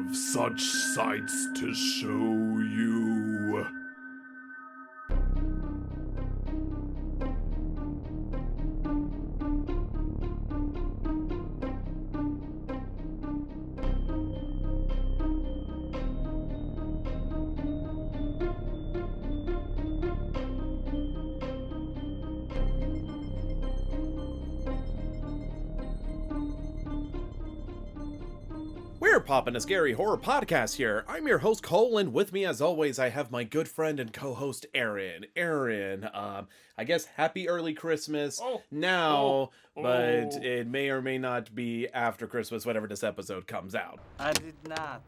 have such sights to show you. We're Poppin the Scary horror podcast here. I'm your host Coale, and with me as always I have my good friend and co-host Aaron. Aaron, I guess happy early Christmas but it may or may not be after Christmas whenever this episode comes out. I did not.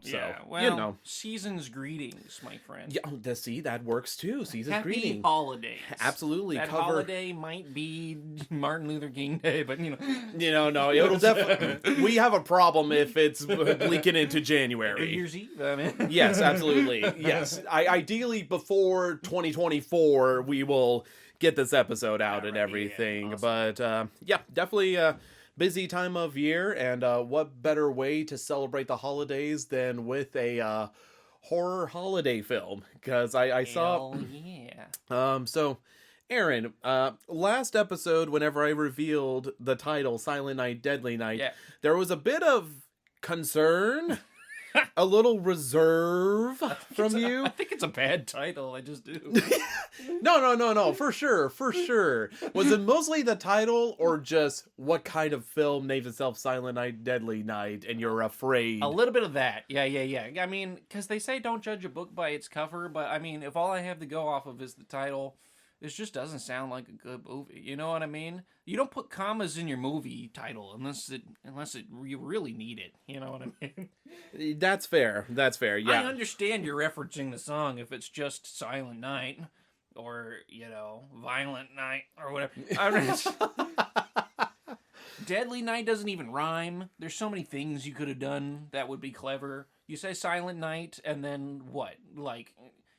So, yeah, well, you know. Season's greetings, my friend. Yeah, see, that works too. Season's Happy greeting. holidays. Absolutely. That holiday might be Martin Luther King Day, but No, it'll definitely. We have a problem if it's leaking into January. New Year's Eve, I mean. Yes, absolutely. Yes. Ideally, before 2024, we will get this episode out and everything. Yeah, awesome. But, definitely busy time of year, and what better way to celebrate the holidays than with a horror holiday film? Because I saw... Hell yeah. So, Aaron, last episode, whenever I revealed the title, Silent Night, Deadly Night, there was a bit of concern, a little reserve from you. I think it's a bad title, I just do. No, for sure. Was it mostly the title, or just what kind of film names itself Silent Night, Deadly Night, and you're afraid? A little bit of that, yeah. I mean, because they say don't judge a book by its cover, but I mean, if all I have to go off of is the title, this just doesn't sound like a good movie. You know what I mean? You don't put commas in your movie title unless you really need it. You know what I mean? That's fair. Yeah. I understand you're referencing the song if it's just Silent Night or, Violent Night or whatever. Deadly Night doesn't even rhyme. There's so many things you could have done that would be clever. You say Silent Night and then what? Like,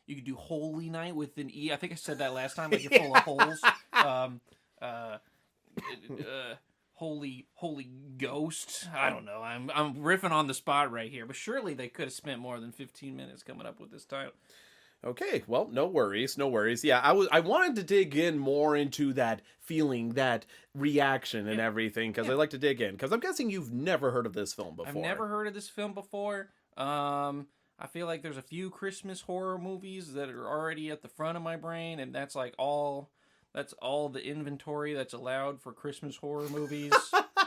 you could do Holy Night with an E. I think I said that last time. Like, you're full of holes. Holy Ghost. I don't know. I'm riffing on the spot right here, but surely they could have spent more than 15 minutes coming up with this title. Okay, well, no worries. Yeah, I wanted to dig in more into that feeling, that reaction and everything, because I like to dig in. Because I'm guessing you've never heard of this film before. I've never heard of this film before. I feel like there's a few Christmas horror movies that are already at the front of my brain, and that's like that's all the inventory that's allowed for Christmas horror movies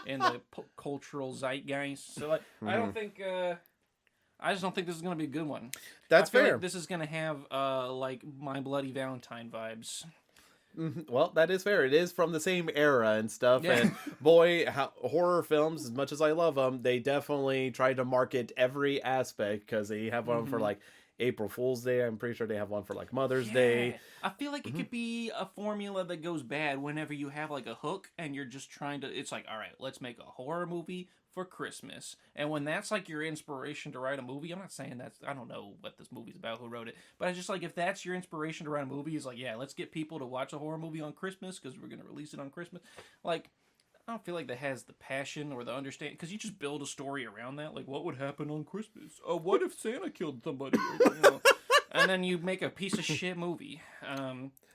in the cultural zeitgeist. So, like, I just don't think this is going to be a good one. That's fair. Like this is going to have, like, My Bloody Valentine vibes. Well, that is fair. It is from the same era and stuff. Yeah. And boy, horror films, as much as I love them, they definitely try to market every aspect, because they have one for, like, April Fool's Day. I'm pretty sure they have one for, like, Mother's Day. I feel like it could be a formula that goes bad whenever you have, like, a hook and you're just trying to... It's like, all right, let's make a horror movie for Christmas. And when that's, like, your inspiration to write a movie, I'm not saying that's... I don't know what this movie's about, who wrote it. But it's just like, if that's your inspiration to write a movie, it's like, yeah, let's get people to watch a horror movie on Christmas because we're going to release it on Christmas. Like... I don't feel like that has the passion or the understanding, because you just build a story around that. Like, what would happen on Christmas? What if Santa killed somebody? And then you make a piece of shit movie.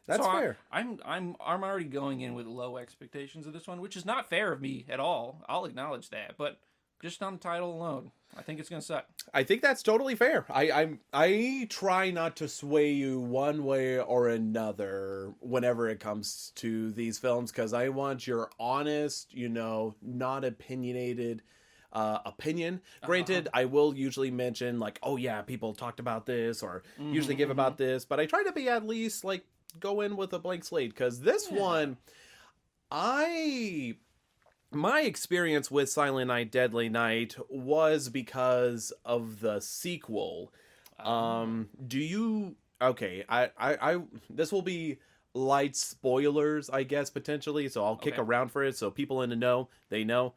That's fair. I'm already going in with low expectations of this one, which is not fair of me at all. I'll acknowledge that, but just on the title alone, I think it's gonna suck. I think that's totally fair. I try not to sway you one way or another whenever it comes to these films, because I want your honest, not opinionated opinion. Granted, I will usually mention, like, oh yeah, people talked about this, or usually give about this, but I try to be at least, like, go in with a blank slate, because this one, my experience with Silent Night, Deadly Night was because of the sequel. Okay, I this will be light spoilers, I guess, potentially, so I'll kick around for it so people in the know, they know.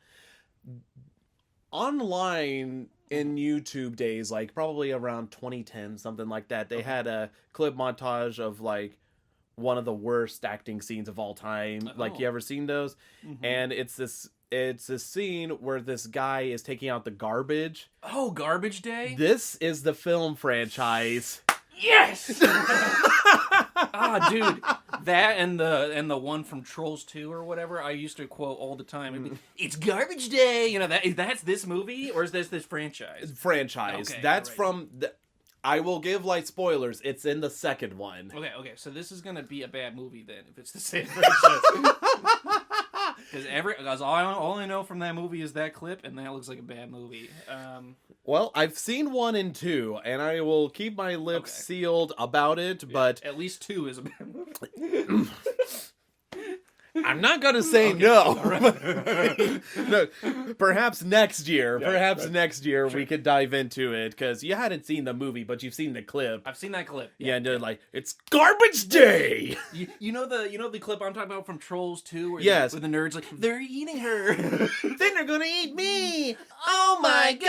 Online in YouTube days, like probably around 2010, something like that, they had a clip montage of, like, one of the worst acting scenes of all time. Like, you ever seen those? And it's this It's a scene where this guy is taking out the garbage. Oh, Garbage Day? This is the film franchise. Yes! Dude, that and the one from Trolls 2 or whatever I used to quote all the time. It'd be, it's Garbage Day! You know, that's this movie, or is this franchise? Franchise. Okay, That's alrighty. from... I will give light spoilers. It's in the second one. Okay, so this is gonna be a bad movie then, if it's the same franchise. Because all I know from that movie is that clip, and that looks like a bad movie. Well, I've seen 1 and 2, and I will keep my lips sealed about it, but... At least 2 is a bad movie. I'm not going to say no. No. Perhaps next year. Next year we could dive into it, because you hadn't seen the movie, but you've seen the clip. I've seen that clip. Yeah, and they're like, it's Garbage Day! You know the clip I'm talking about from Trolls 2? Where Yes. where the nerds like, they're eating her. Then they're going to eat me! Oh my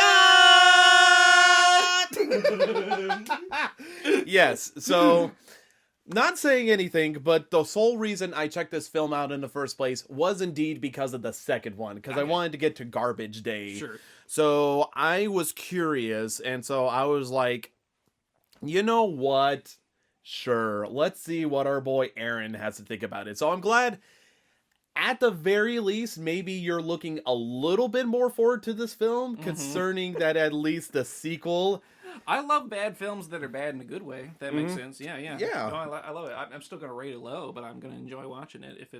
God! Yes, so... Not saying anything, but the sole reason I checked this film out in the first place was indeed because of the second one, because I wanted to get to Garbage Day. Sure. So I was curious, and so I was like, you know what? Sure, let's see what our boy Aaron has to think about it. So I'm glad, at the very least, maybe you're looking a little bit more forward to this film, concerning that at least the sequel... I love bad films that are bad in a good way. That makes sense. Yeah. Yeah. No, I love it. I'm still gonna rate it low, but I'm gonna enjoy watching it. If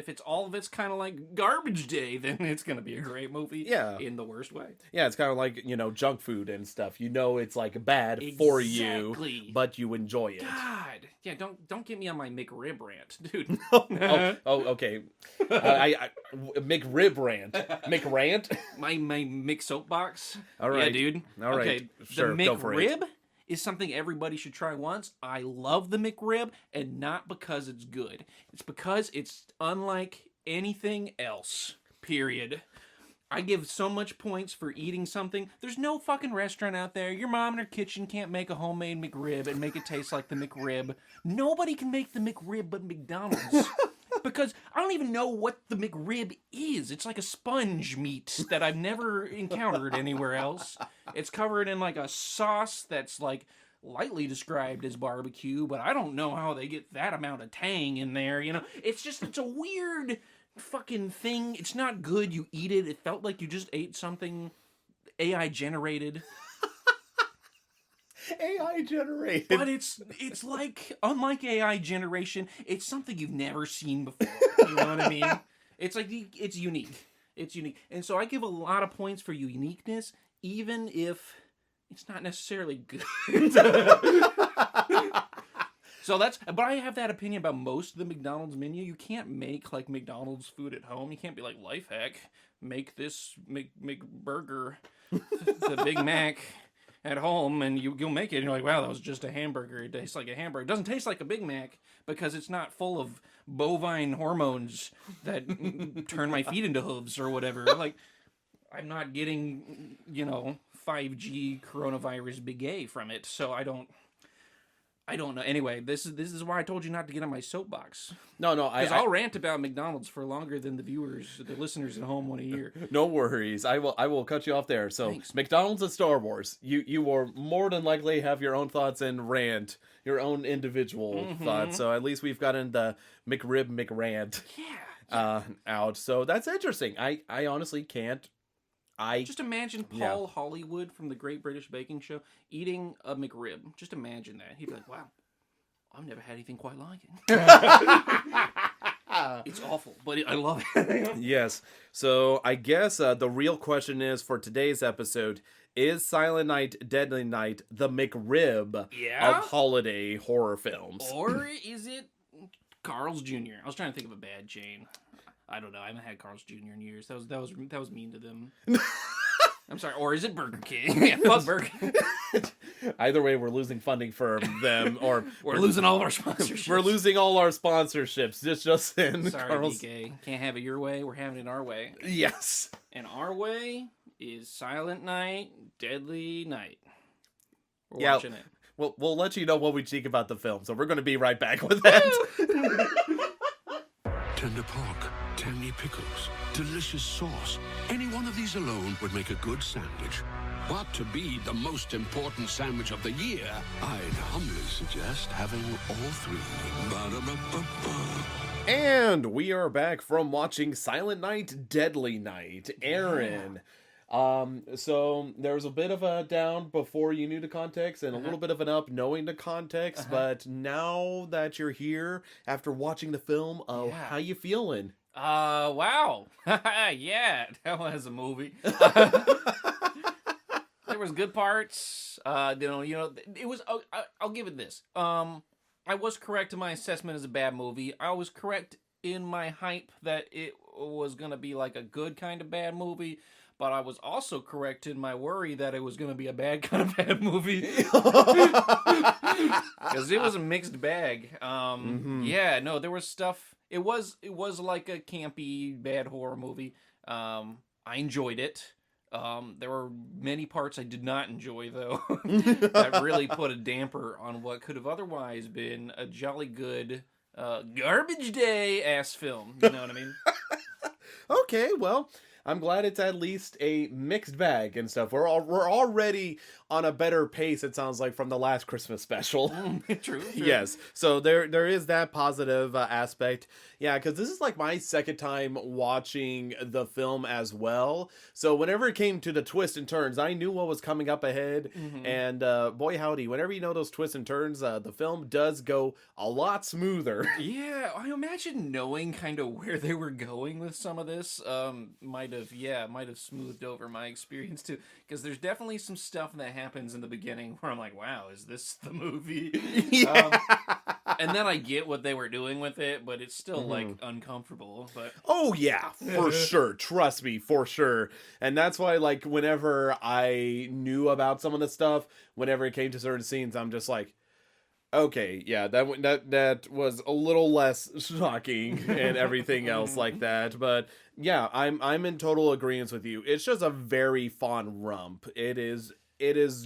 it's all of it's kind of like Garbage Day, then it's gonna be a great movie. Yeah. In the worst way. Yeah, it's kind of like, junk food and stuff. You know it's like bad for you, Exactly. but you enjoy it. God. Yeah. Don't get me on my McRib rant, dude. Okay. McRib rant. McRant? my Mc soapbox. All right. Yeah, dude. All right. Okay. Sure, the go for it. McRib is something everybody should try once. I love the McRib, and not because it's good. It's because it's unlike anything else. Period. I give so much points for eating something. There's no fucking restaurant out there. Your mom in her kitchen can't make a homemade McRib and make it taste like the McRib. Nobody can make the McRib but McDonald's. Because I don't even know what the McRib is. It's like a sponge meat that I've never encountered anywhere else. It's covered in like a sauce that's like lightly described as barbecue, but I don't know how they get that amount of tang in there, It's a weird fucking thing. It's not good. You eat it. It felt like you just ate something AI generated. AI generated. But it's like, unlike AI generation, it's something you've never seen before. You know what I mean? It's like, it's unique. It's unique. And so I give a lot of points for uniqueness, even if it's not necessarily good. But I have that opinion about most of the McDonald's menu. You can't make like McDonald's food at home. You can't be like, life hack, make this McBurger, the Big Mac at home, and you'll make it, and you're like, wow, that was just a hamburger. It tastes like a hamburger. It doesn't taste like a Big Mac because it's not full of bovine hormones that turn my feet into hooves or whatever. Like, I'm not getting, 5G coronavirus big A from it, so I don't know. Anyway, this is why I told you not to get on my soapbox. No, because I'll rant about McDonald's for longer than the listeners at home want to hear. No worries. I will cut you off there. So, Thanks. McDonald's and Star Wars. You will more than likely have your own thoughts and rant, your own individual thoughts. So at least we've gotten the McRant out. So that's interesting. I honestly can't. Just imagine Paul Hollywood from the Great British Baking Show eating a McRib. Just imagine that. He'd be like, wow, I've never had anything quite like it. It's awful, but I love it. Yes. So I guess the real question is for today's episode, is Silent Night, Deadly Night the McRib of holiday horror films? Or is it Carl's Jr.? I was trying to think of a bad chain. I don't know. I haven't had Carl's Jr. in years. That was mean to them. I'm sorry. Or is it Burger King? Yeah, fuck Burger King. Either way, we're losing funding for them, or we're losing all of our sponsorships. We're losing all our sponsorships. Just in sorry, Carl's... DK. Can't have it your way. We're having it our way. Yes. And our way is Silent Night, Deadly Night. We're watching it. We'll let you know what we think about the film. So we're going to be right back with that. Tender Park. tangy pickles, delicious sauce. Any one of these alone would make a good sandwich. But to be the most important sandwich of the year, I'd humbly suggest having all three. Ba-da-ba-ba-ba. And we are back from watching Silent Night, Deadly Night. Aaron. So there was a bit of a down before you knew the context and a little bit of an up knowing the context, but now that you're here after watching the film, how you feeling? Wow. Yeah, that was a movie. There was good parts. It was. I'll give it this. I was correct in my assessment as a bad movie. I was correct in my hype that it was gonna be like a good kind of bad movie. But I was also correct in my worry that it was going to be a bad kind of bad movie. Because it was a mixed bag. Yeah, no, there was stuff. It was like a campy, bad horror movie. I enjoyed it. There were many parts I did not enjoy, though. That really put a damper on what could have otherwise been a jolly good garbage day-ass film. You know what I mean? Okay, well, I'm glad it's at least a mixed bag and stuff. We're already on a better pace, it sounds like, from the last Christmas special. True. Yes. So there is that positive aspect. Yeah, because this is like my second time watching the film as well. So whenever it came to the twists and turns, I knew what was coming up ahead. And boy howdy, whenever you know those twists and turns, the film does go a lot smoother. Yeah, I imagine knowing kind of where they were going with some of this might have smoothed over my experience too. Because there's definitely some stuff that happens in the beginning where I'm like, wow, is this the movie? Yeah. And then I get what they were doing with it, but it's still like uncomfortable. But oh yeah, for sure. Trust me, for sure. And that's why, like, whenever I knew about some of the stuff, whenever it came to certain scenes, I'm just like, okay, yeah, that was a little less shocking and everything else like that. But yeah, I'm in total agreement with you. It's just a very fun romp. It is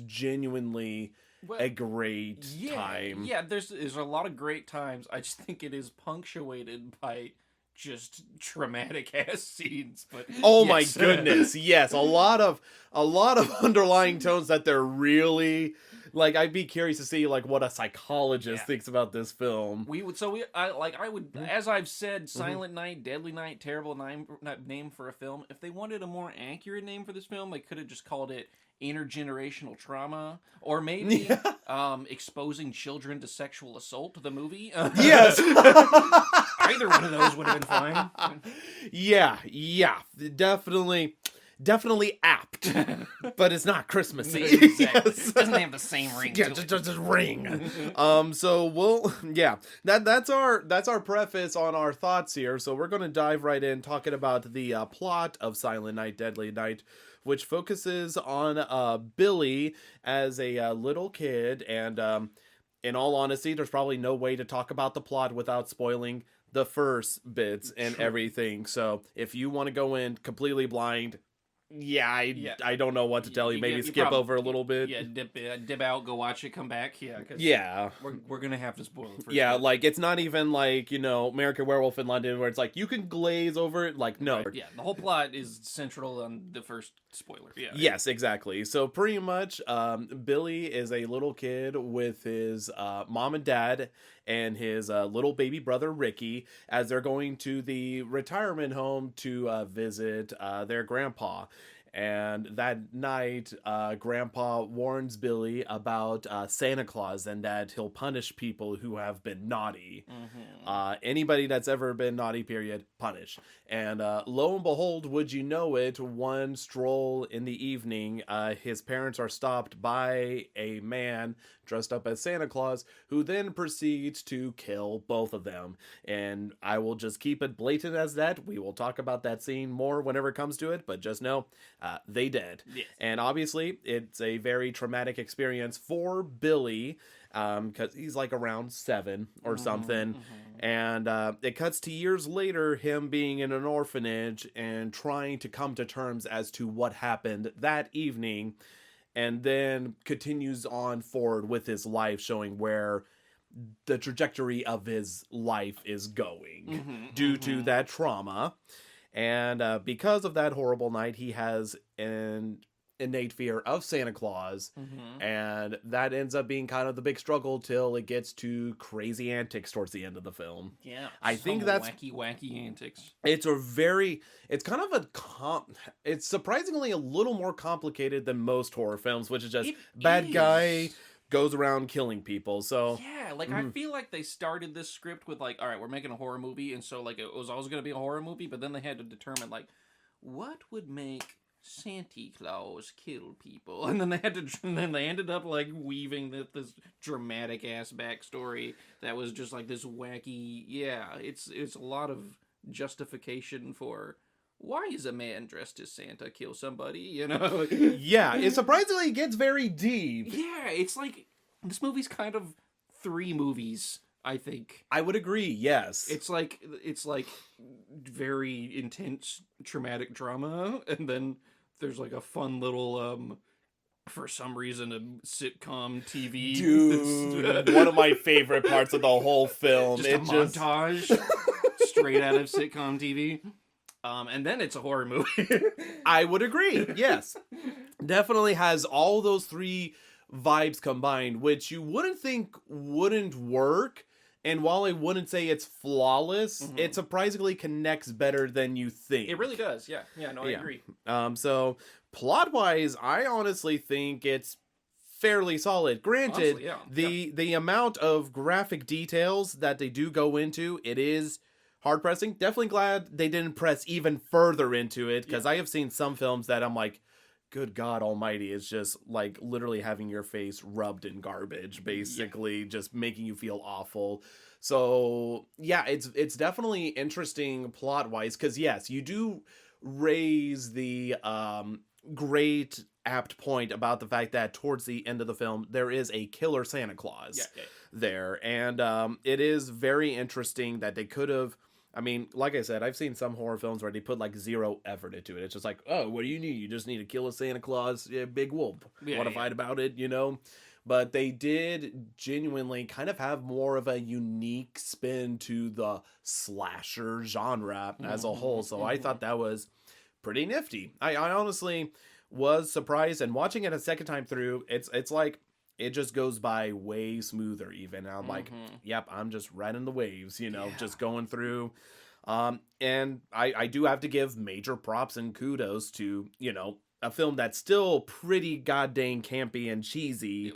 genuinely a great time. Yeah, there's a lot of great times. I just think it is punctuated by just traumatic ass scenes. But oh my goodness, yes, a lot of underlying tones that they're really. Like, I'd be curious to see, like, what a psychologist thinks about this film. As I've said, Silent Night, Deadly Night, terrible name for a film. If they wanted a more accurate name for this film, they could have just called it Intergenerational Trauma, or maybe Exposing Children to Sexual Assault, the movie. Yes! Either one of those would have been fine. Yeah, definitely apt, but it's not Christmassy. Exactly. Yes. It doesn't have the same ring. Yeah, to it. just ring. So that's our preface on our thoughts here. So we're going to dive right in talking about the plot of Silent Night, Deadly Night, which focuses on Billy as a little kid, and in all honesty, there's probably no way to talk about the plot without spoiling the first bits and everything. So if you want to go in completely blind, I don't know what to tell you. Maybe skip over a little bit. Yeah, dip out, go watch it, come back. Yeah, cause we're gonna have to spoil it. Yeah, like it's not even like American Werewolf in London where it's like you can glaze over it. Like no, right. Yeah, the whole plot is central on the first spoiler. Yeah. Yes, exactly. So pretty much, Billy is a little kid with his mom and dad and his little baby brother Ricky as they're going to the retirement home to visit their grandpa. And that night, Grandpa warns Billy about Santa Claus and that he'll punish people who have been naughty. Anybody that's ever been naughty, period, punish. And lo and behold, would you know it, one stroll in the evening, his parents are stopped by a man dressed up as Santa Claus, who then proceeds to kill both of them. And I will just keep it blatant as that. We will talk about that scene more whenever it comes to it, but just know they dead. Yes. And obviously, it's a very traumatic experience for Billy, because he's like around 7 or something. And it cuts to years later, him being in an orphanage and trying to come to terms as to what happened that evening, and then continues on forward with his life, showing where the trajectory of his life is going due to that trauma. And because of that horrible night, he has an innate fear of Santa Claus. And that ends up being kind of the big struggle till it gets to crazy antics towards the end of the film. Yeah. I think that's wacky antics. it's kind of it's surprisingly a little more complicated than most horror films, which is just bad guy goes around killing people. So yeah, like I feel like they started this script with like, all right, we're making a horror movie, and so like it was always going to be a horror movie, but then they had to determine like what would make Santa Claus kill people, and then they ended up like weaving this dramatic ass backstory that was just like this wacky. Yeah, it's a lot of justification for why is a man dressed as Santa kill somebody, you know? yeah, it surprisingly gets very deep. Yeah, it's like this movie's kind of 3 movies, I think. I would agree, yes. It's like very intense traumatic drama, and then there's like a fun little for some reason a sitcom TV. Dude, one of my favorite parts of the whole film. Just montage straight out of sitcom TV. And then it's a horror movie. I would agree, yes. Definitely has all those 3 vibes combined, which you wouldn't think wouldn't work. And while I wouldn't say it's flawless, it surprisingly connects better than you think. It really does, yeah. Yeah, no, I agree. So, plot-wise, I honestly think it's fairly solid. Granted, honestly, the amount of graphic details that they do go into, it is hard-pressing. Definitely glad they didn't press even further into it, because I have seen some films that I'm like, good God almighty, it's just like literally having your face rubbed in garbage, basically, just making you feel awful. So yeah, it's definitely interesting plot-wise, because yes, you do raise the great apt point about the fact that towards the end of the film there is a killer Santa Claus there, and it is very interesting that they could have, I mean, like I said, I've seen some horror films where they put like 0 effort into it. It's just like, oh, what do you need? You just need to kill a Santa Claus, big whoop. Want to fight about it, you know? But they did genuinely kind of have more of a unique spin to the slasher genre as a whole. So I thought that was pretty nifty. I honestly was surprised, and watching it a second time through, it's like, it just goes by way smoother even. And I'm like, yep, I'm just riding the waves, you know, just going through. And I do have to give major props and kudos to, you know, a film that's still pretty goddamn campy and cheesy.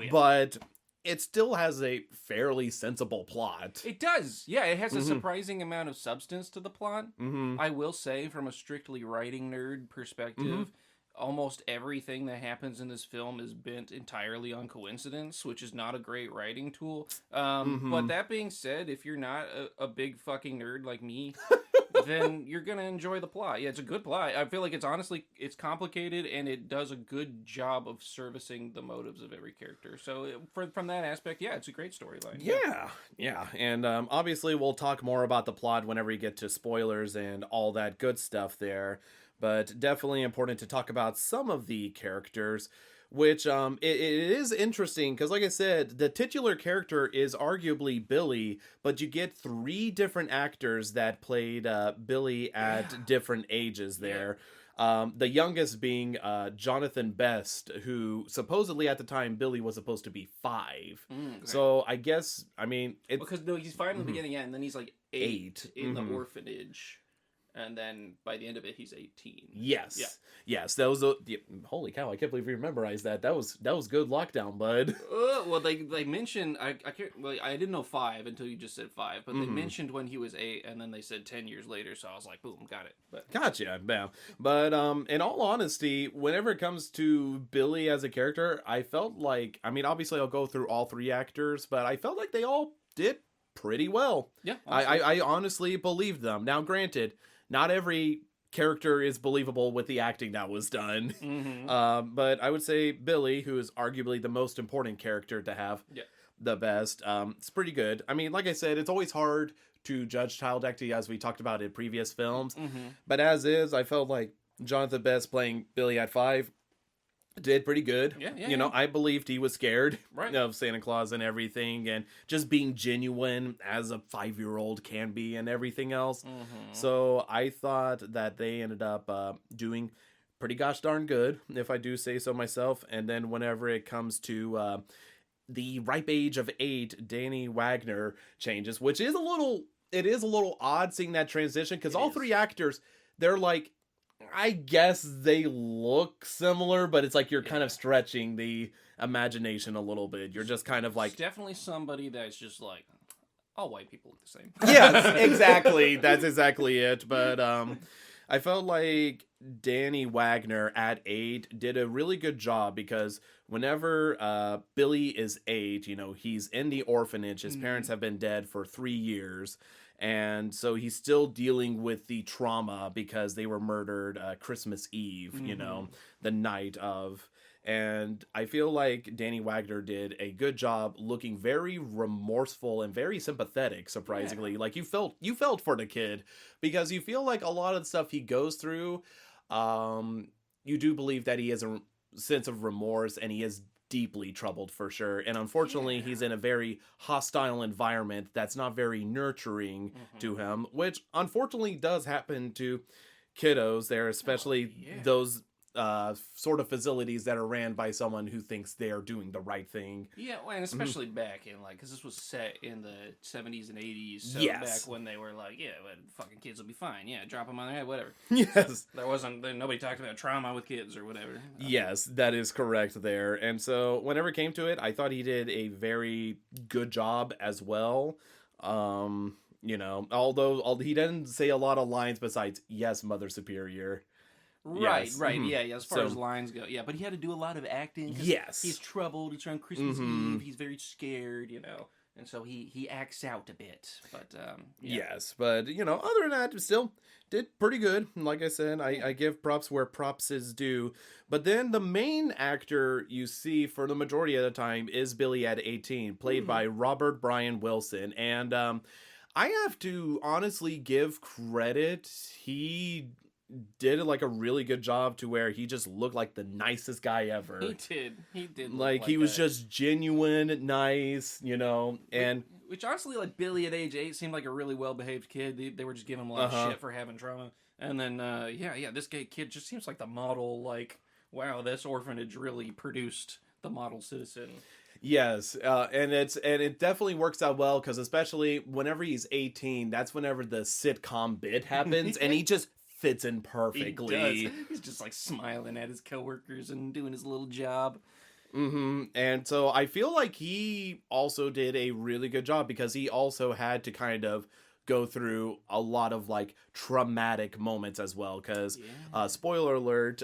But it still has a fairly sensible plot. It does. Yeah, it has a surprising amount of substance to the plot. I will say, from a strictly writing nerd perspective, almost everything that happens in this film is bent entirely on coincidence, which is not a great writing tool. But that being said, if you're not a big fucking nerd like me, then you're gonna enjoy the plot. Yeah, it's a good plot. I feel like it's complicated, and it does a good job of servicing the motives of every character. So from that aspect, yeah, it's a great storyline. Yeah. And obviously we'll talk more about the plot whenever we get to spoilers and all that good stuff there. But definitely important to talk about some of the characters, which it is interesting because, like I said, the titular character is arguably Billy, but you get 3 different actors that played Billy at different ages there. The youngest being Jonathan Best, who supposedly at the time Billy was supposed to be 5. So I guess, I mean, because he's 5 in the beginning, and then he's like 8 in the orphanage. And then by the end of it, he's 18. Yes. That was holy cow! I can't believe you memorized that. That was good lockdown, bud. Well, they mentioned I can't. Well, I didn't know 5 until you just said 5, but they mentioned when he was 8, and then they said 10 years later. So I was like, boom, got it. But gotcha. Yeah. But in all honesty, whenever it comes to Billy as a character, I felt like, I mean, obviously I'll go through all 3 actors, but I felt like they all did pretty well. Yeah. I honestly believed them. Now, granted, not every character is believable with the acting that was done. But I would say Billy, who is arguably the most important character to have the best, it's pretty good. I mean, like I said, it's always hard to judge child acting, as we talked about in previous films. But as is, I felt like Jonathan Best playing Billy at 5, did pretty good. Yeah, yeah, You know, yeah. I believed he was scared Right. of Santa Claus and everything, and just being genuine as a 5-year-old can be and everything else. Mm-hmm. So I thought that they ended up doing pretty gosh darn good, if I do say so myself. And then whenever it comes to the ripe age of 8, Danny Wagner changes, which is it is a little odd seeing that transition, because It all is. 3 actors, they're like, I guess they look similar, but it's like you're kind Yeah. of stretching the imagination a little bit. You're just kind of like, It's definitely somebody that's just like, all white people look the same. yes, exactly. That's exactly it. But I felt like Danny Wagner at 8 did a really good job, because whenever Billy is 8, you know, he's in the orphanage. His parents have been dead for 3 years. And so he's still dealing with the trauma because they were murdered Christmas Eve, you know, the night of. And I feel like Danny Wagner did a good job looking very remorseful and very sympathetic, surprisingly. Like you felt for the kid, because you feel like a lot of the stuff he goes through, you do believe that he has a sense of remorse and he is deeply troubled for sure. And unfortunately, he's in a very hostile environment that's not very nurturing to him, which unfortunately does happen to kiddos there, especially those sort of facilities that are ran by someone who thinks they're doing the right thing. Yeah, well, and especially back in, like, because this was set in the 70s and 80s, so Yes. back when they were like, yeah, well, fucking kids will be fine, yeah, drop them on their head, whatever. Yes. Nobody talked about trauma with kids or whatever. Yes, that is correct there. And so whenever it came to it, I thought he did a very good job as well. You know, although he didn't say a lot of lines besides, yes, Mother Superior. Right, Yes. right, yeah, as far So- as lines go, yeah, but he had to do a lot of acting. 'Cause Yes. he's troubled. It's around Christmas Eve. He's very scared, you know, and so he acts out a bit. But yeah. Yes, but you know, other than that, still did pretty good. Like I said, I give props where props is due. But then the main actor you see for the majority of the time is Billy at 18, played by Robert Brian Wilson. And I have to honestly give credit. He did like a really good job to where he just looked like the nicest guy ever. He did. Look Like he was that. just genuine, nice, you know, and Which honestly, like Billy at age 8 seemed like a really well behaved kid. They were just giving him a lot of shit for having trauma. And then this gay kid just seems like the model. Like, wow, this orphanage really produced the model citizen. yes, and it definitely works out well, because especially whenever he's 18, that's whenever the sitcom bit happens, and he just fits in perfectly. He does. He's just like smiling at his coworkers and doing his little job. And so I feel like he also did a really good job, because he also had to kind of go through a lot of like traumatic moments as well, because spoiler alert,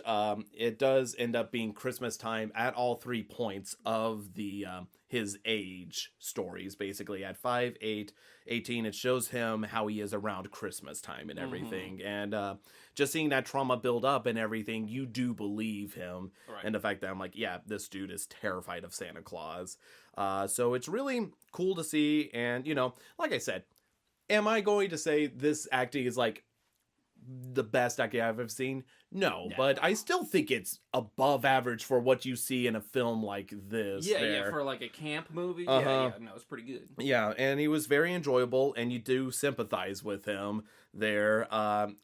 it does end up being Christmas time at all 3 points of the his age stories. Basically at 5, 8, 18, it shows him how he is around Christmas time and everything. And just seeing that trauma build up and everything, you do believe him. Right. And the fact that I'm like, yeah, this dude is terrified of Santa Claus. So it's really cool to see. And, you know, like I said, am I going to say this acting is like the best acting I've ever seen? No, but I still think it's above average for what you see in a film like this. Yeah, for like a camp movie. Uh-huh. No, it's pretty good. Yeah, and he was very enjoyable, and you do sympathize with him there.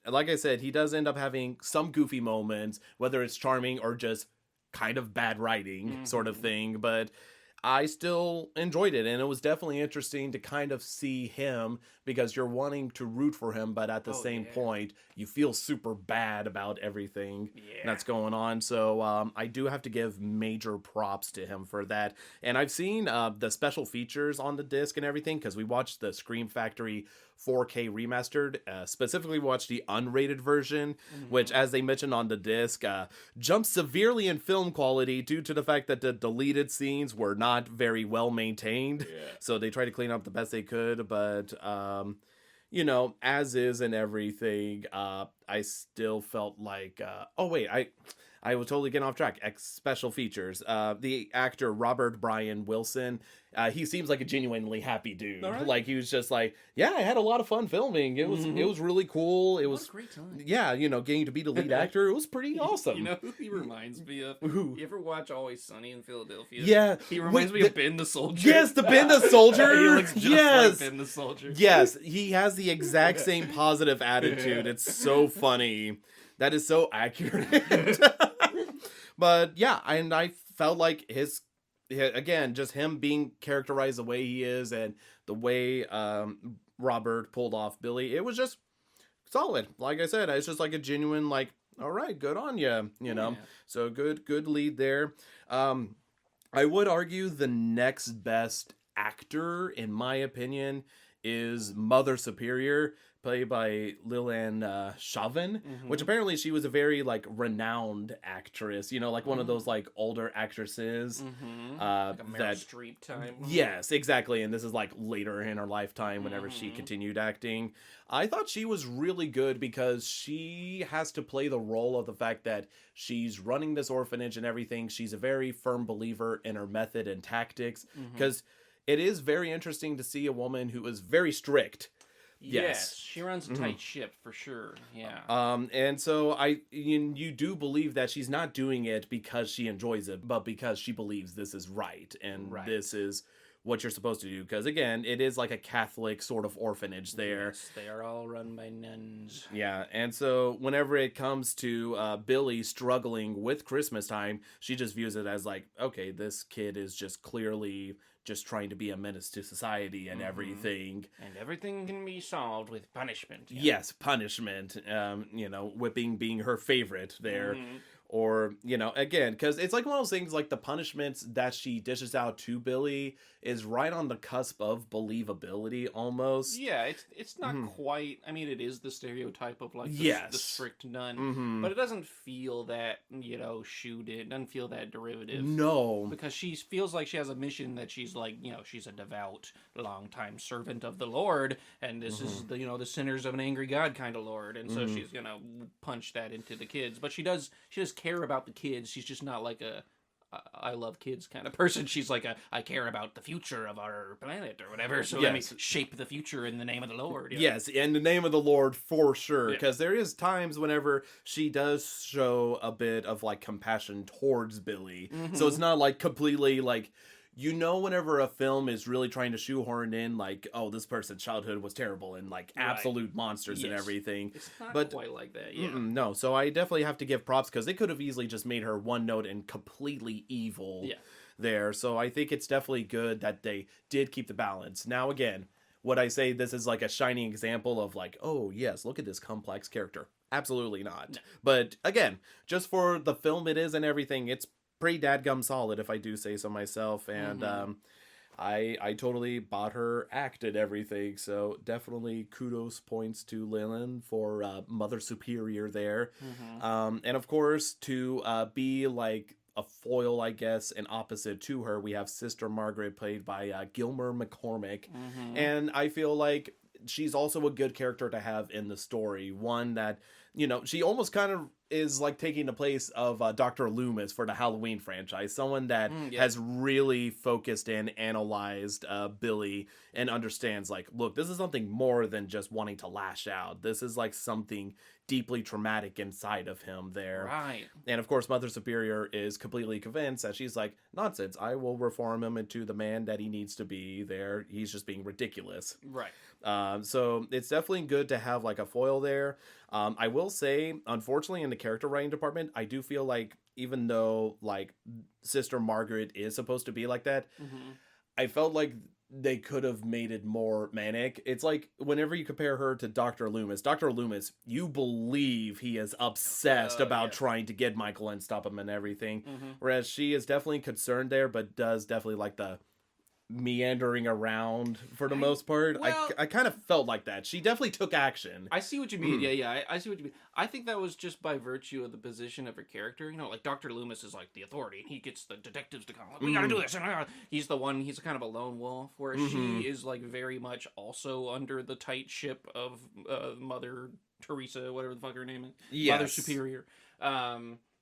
Like I said, he does end up having some goofy moments, whether it's charming or just kind of bad writing sort of thing, but I still enjoyed it, and it was definitely interesting to kind of see him, because you're wanting to root for him, but at the same point, you feel super bad about everything that's going on. So I do have to give major props to him for that. And I've seen the special features on the disc and everything, because we watched the Scream Factory 4K remastered, specifically watched the unrated version, which, as they mentioned on the disc, jumps severely in film quality due to the fact that the deleted scenes were not very well maintained. So they tried to clean up the best they could, but you know, as is and everything, I still felt like I was totally getting off track. Special features. The actor Robert Brian Wilson, he seems like a genuinely happy dude. All right. Like, he was just like, yeah, I had a lot of fun filming. It was really cool. It was a great time. Yeah, getting to be the lead actor, it was pretty awesome. You know who he reminds me of? Who? You ever watch Always Sunny in Philadelphia? Yeah. He reminds me of Ben the Soldier. Yes, the Ben the Soldier. He looks just yes. like Ben the Soldier. Yes, he has the exact same positive attitude. It's so funny. That is so accurate. But yeah, and I felt like again, just him being characterized the way he is and the way Robert pulled off Billy, it was just solid. Like I said, it's just like a genuine, like, all right, good on you, Yeah. So good lead there. I would argue the next best actor, in my opinion, is Mother Superior, played by Lillian Chauvin, which apparently she was a very, like, renowned actress, like one of those, like, older actresses. Like a Meryl Streep type. Yes, exactly. And this is, like, later in her lifetime whenever she continued acting. I thought she was really good because she has to play the role of the fact that she's running this orphanage and everything. She's a very firm believer in her method and tactics, because it is very interesting to see a woman who is very strict. Yes, she runs a tight ship for sure. Yeah. And so you do believe that she's not doing it because she enjoys it, but because she believes this is right and this is what you're supposed to do. Because again, it is like a Catholic sort of orphanage there. Yes, they are all run by nuns. Yeah, and so whenever it comes to Billy struggling with Christmas time, she just views it as like, okay, this kid is just clearly just trying to be a menace to society and everything. And everything can be solved with punishment. Yeah. Yes, punishment. Whipping being her favorite there. Or, again, because it's like one of those things, like the punishments that she dishes out to Billy is right on the cusp of believability almost. Yeah, it's not quite, I mean, it is the stereotype of like the strict nun, but it doesn't feel that, it doesn't feel that derivative. No. Because she feels like she has a mission that she's like, she's a devout, longtime servant of the Lord, and this is the, the sinners of an angry God kind of Lord, and so she's gonna punch that into the kids. But she does care about the kids. She's just not like a I love kids kind of person. She's like I care about the future of our planet or whatever. So let me shape the future in the name of the Lord. Yes, in the name of the Lord for sure. Because there is times whenever she does show a bit of like compassion towards Billy. So it's not like completely like, whenever a film is really trying to shoehorn in, like, oh, this person's childhood was terrible and, like, absolute monsters and everything. It's not quite like that, no, so I definitely have to give props, because they could have easily just made her one note and completely evil there. So I think it's definitely good that they did keep the balance. Now, again, would I say this is, like, a shining example of, like, oh, yes, look at this complex character? Absolutely not. No. But, again, just for the film it is and everything, it's pretty dadgum solid, if I do say so myself, and I totally bought her act and everything, so definitely kudos points to Lillian for Mother Superior there, and of course to be like a foil, I guess, an opposite to her, we have Sister Margaret, played by Gilmer McCormick, and I feel like she's also a good character to have in the story, one that, she almost kind of is like taking the place of Dr. Loomis for the Halloween franchise. Someone that has really focused and analyzed Billy and understands, like, look, this is something more than just wanting to lash out. This is like something deeply traumatic inside of him there. Right. And of course, Mother Superior is completely convinced that she's like, nonsense, I will reform him into the man that he needs to be there. He's just being ridiculous. Right. So it's definitely good to have like a foil there. I will say, unfortunately, in the character writing department, I do feel like even though like Sister Margaret is supposed to be like that, I felt like they could have made it more manic. It's like whenever you compare her to Dr. Loomis, you believe he is obsessed about trying to get Michael and stop him and everything. Whereas she is definitely concerned there, but does definitely like the meandering around for the most part. Well, I kind of felt like that. She definitely took action. I see what you mean. I see what you mean. I think that was just by virtue of the position of her character. Like Dr. Loomis is like the authority, and he gets the detectives to come. Like, we gotta do this. He's the one. He's kind of a lone wolf, where she is like very much also under the tight ship of Mother Teresa, whatever the fuck her name is. Mother Superior.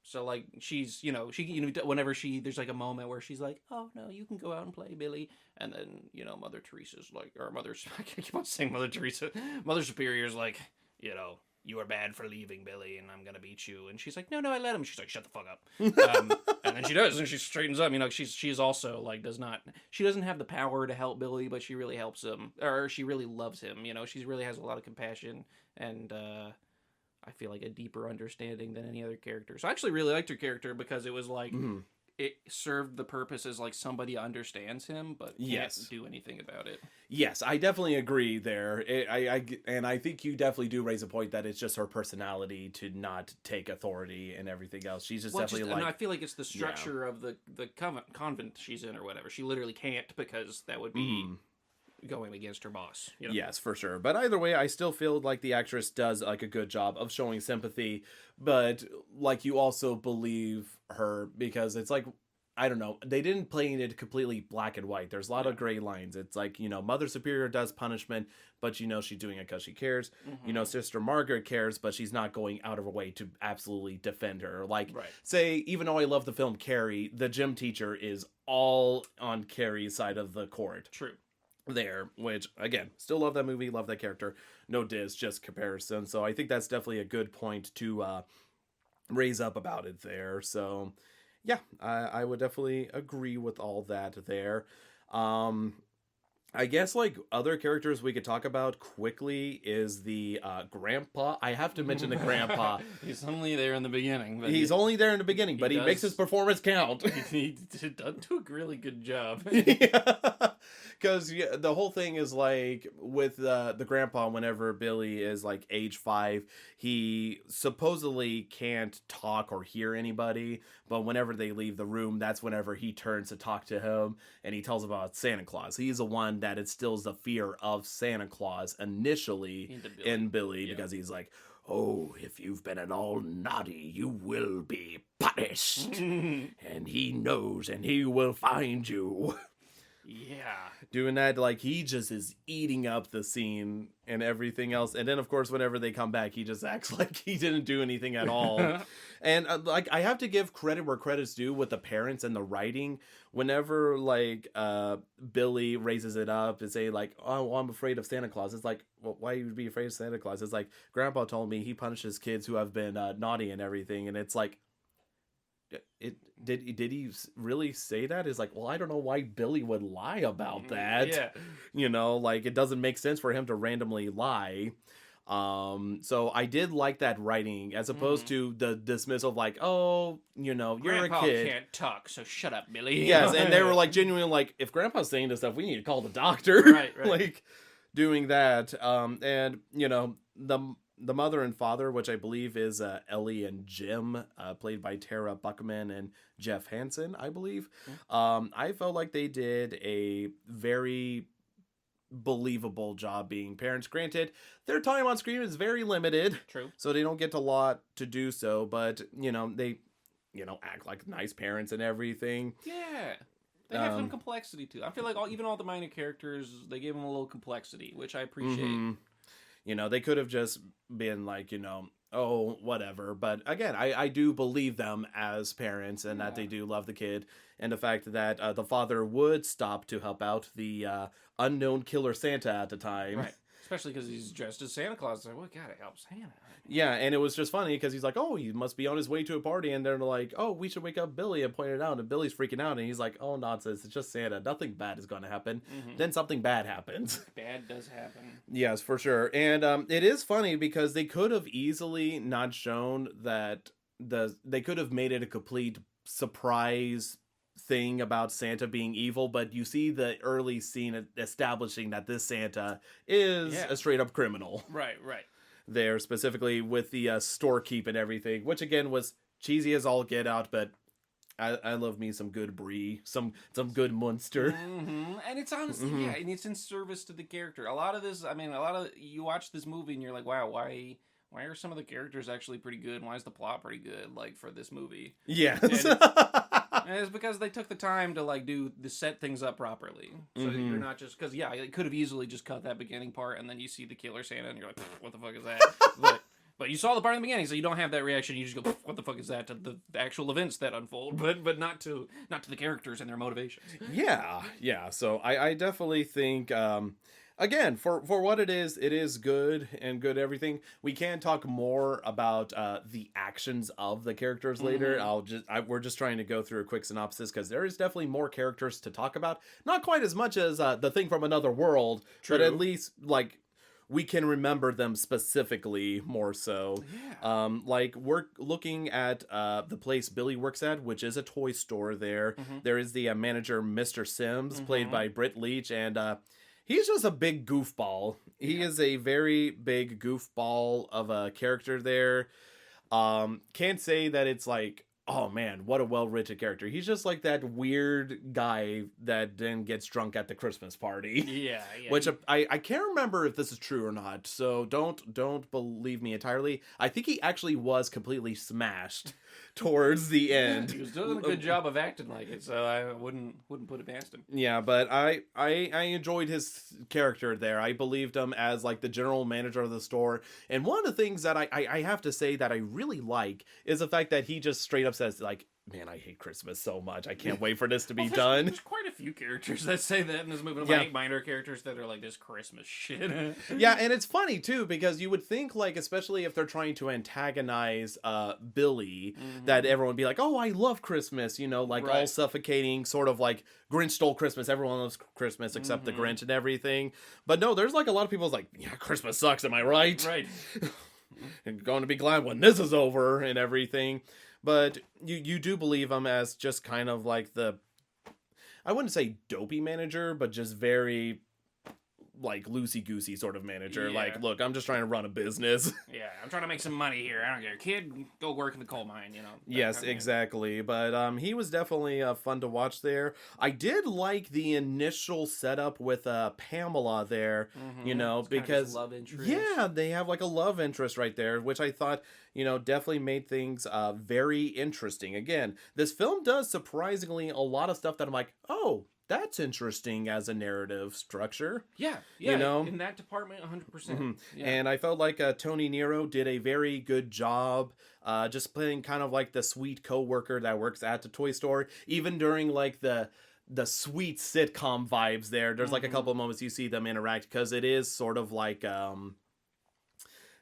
So like she's whenever there's like a moment where she's like, oh no, you can go out and play, Billy, and then Mother Teresa's like, or I keep on saying Mother Teresa, Mother Superior's like, you are bad for leaving, Billy, and I'm gonna beat you. And she's like, no, I let him. She's like, shut the fuck up. And then she does, and she straightens up. She's also like she doesn't have the power to help Billy, but she really helps him, or she really loves him. She really has a lot of compassion and I feel like a deeper understanding than any other character. So I actually really liked her character because it was like it served the purpose as like somebody understands him, but can't do anything about it. Yes, I definitely agree there. I think you definitely do raise a point that it's just her personality to not take authority and everything else. She's definitely and I feel like it's the structure of the convent she's in or whatever. She literally can't because that would be going against her boss. Yes, for sure. But either way, I still feel like the actress does like a good job of showing sympathy, but like you also believe her because it's like, I don't know, they didn't paint it completely black and white. There's a lot of gray lines. It's like, Mother Superior does punishment, but she's doing it because she cares. Sister Margaret cares, but she's not going out of her way to absolutely defend her. Like, say, even though I love the film Carrie, the gym teacher is all on Carrie's side of the court. True. There, which again, still love that movie, love that character, no diss, just comparison. So I think that's definitely a good point to raise up about it there. So yeah, I would definitely agree with all that there. I guess like other characters we could talk about quickly is the grandpa. I have to mention the grandpa. He's only there in the beginning. But only there in the beginning, but he makes his performance count. He does do a really good job. Because the whole thing is like with the grandpa, whenever Billy is like age 5, he supposedly can't talk or hear anybody, but whenever they leave the room, that's whenever he turns to talk to him, and he tells about Santa Claus. He's the one that instills the fear of Santa Claus initially in Billy because he's like, oh, if you've been at all naughty, you will be punished. And he knows, and he will find you. Yeah. Doing that, like, he just is eating up the scene and everything else. And then, of course, whenever they come back, he just acts like he didn't do anything at all. And, like, I have to give credit where credit's due with the parents and the writing. Whenever, like, Billy raises it up and say, like, oh, I'm afraid of Santa Claus. It's like, well, why would you be afraid of Santa Claus? It's like, Grandpa told me he punishes kids who have been naughty and everything. And it's like, did he really say that? It's like, well, I don't know why Billy would lie about that. Yeah. Like, it doesn't make sense for him to randomly lie. So I did like that writing as opposed to the dismissal of like, oh, you're Grandpa a kid. Can't talk, so shut up, Billy. Yes, and they were like genuinely like, if Grandpa's saying this stuff, we need to call the doctor. Right. Like doing that. And the mother and father, which I believe is Ellie and Jim, played by Tara Buckman and Jeff Hansen, I believe. I felt like they did a very believable job being parents. Granted, their time on screen is very limited. True. So they don't get a lot to do so, but, they, act like nice parents and everything. Yeah. They have some complexity, too. I feel like even all the minor characters, they gave them a little complexity, which I appreciate. They could have just been like, oh, whatever. But again, I do believe them as parents and that they do love the kid. And the fact that the father would stop to help out the unknown killer Santa at the time. Right. Especially because he's dressed as Santa Claus. It's like, well, gotta help Santa. Yeah, and it was just funny because he's like, oh, he must be on his way to a party. And they're like, oh, we should wake up Billy and point it out. And Billy's freaking out. And he's like, oh, nonsense. It's just Santa. Nothing bad is going to happen. Then something bad happens. Bad does happen. Yes, for sure. And it is funny because they could have easily not shown that they could have made it a complete surprise thing about Santa being evil, but you see the early scene establishing that this Santa is a straight up criminal. Right. There, specifically with the storekeep and everything, which again was cheesy as all get out, but I love me some good brie, some good Munster. And it's honestly, and it's in service to the character. A lot of you watch this movie and you're like, wow, why are some of the characters actually pretty good? Why is the plot pretty good, like, for this movie? Yes. And it's because they took the time to, like, set things up properly. So you're not just... Because, they could have easily just cut that beginning part, and then you see the killer Santa, and you're like, what the fuck is that? But you saw the part in the beginning, so you don't have that reaction. You just go, "What the fuck is that?" to the actual events that unfold, but not to the characters and their motivations. Yeah. So I definitely think, again, for what it is good and good everything. We can talk more about the actions of the characters later. We're just trying to go through a quick synopsis because there is definitely more characters to talk about. Not quite as much as the thing from another world, but at least like we can remember them specifically more so. Yeah. Like we're looking at the place Billy works at, which is a toy store there. There is the manager, Mr. Sims, played by Britt Leach, and he's just a big goofball. He is a very big goofball of a character there. Can't say that it's like, oh man, what a well-written character. He's just like that weird guy that then gets drunk at the Christmas party. Yeah. Which I can't remember if this is true or not, so don't believe me entirely. I think he actually was completely smashed towards the end. He was doing a good job of acting like it, so I wouldn't put it past him. Yeah, but I enjoyed his character there. I believed him as like the general manager of the store. And one of the things that I have to say that I really like is the fact that he just straight up says like, man, I hate Christmas so much. I can't wait for this to be done. There's quite a few characters that say that in this movie. Like minor characters that are like this Christmas shit. Yeah, and it's funny too because you would think like, especially if they're trying to antagonize Billy, that everyone would be like, oh, I love Christmas, you know, like all suffocating, sort of like Grinch stole Christmas. Everyone loves Christmas except the Grinch and everything. But no, there's like a lot of people's like, yeah, Christmas sucks. Am I right? Right. And going to be glad when this is over and everything. But you do believe him as just kind of like I wouldn't say dopey manager, but just very like loosey-goosey sort of manager. Yeah. Like, look, I'm just trying to run a business. Yeah, I'm trying to make some money here. I don't care. Kid, go work in the coal mine, you know. Yes, exactly. But he was definitely fun to watch there. I did like the initial setup with Pamela there, you know, It's because kind of love interest. yeah, they have like a love interest right there, which I thought, you know, definitely made things very interesting. Again, this film does surprisingly a lot of stuff that I'm like, oh, that's interesting as a narrative structure. Yeah, you know? in that department, 100%. Yeah. And I felt like Tony Nero did a very good job just playing kind of like the sweet coworker that works at the toy store, even during like the sweet sitcom vibes there. There's like a couple of moments you see them interact because it is sort of like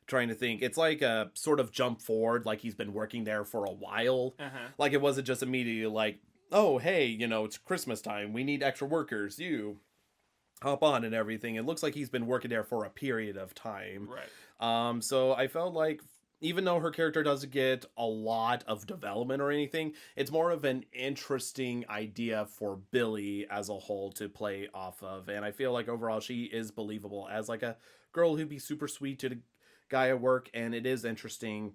trying to think. It's like a sort of jump forward, like he's been working there for a while. Like it wasn't just immediately like, oh, hey, you know, it's Christmas time. We need extra workers. You hop on and everything. It looks like he's been working there for a period of time. Right. So I felt like even though her character doesn't get a lot of development or anything, it's more of an interesting idea for Billy as a whole to play off of. And I feel like overall she is believable as like a girl who'd be super sweet to the guy at work. And it is interesting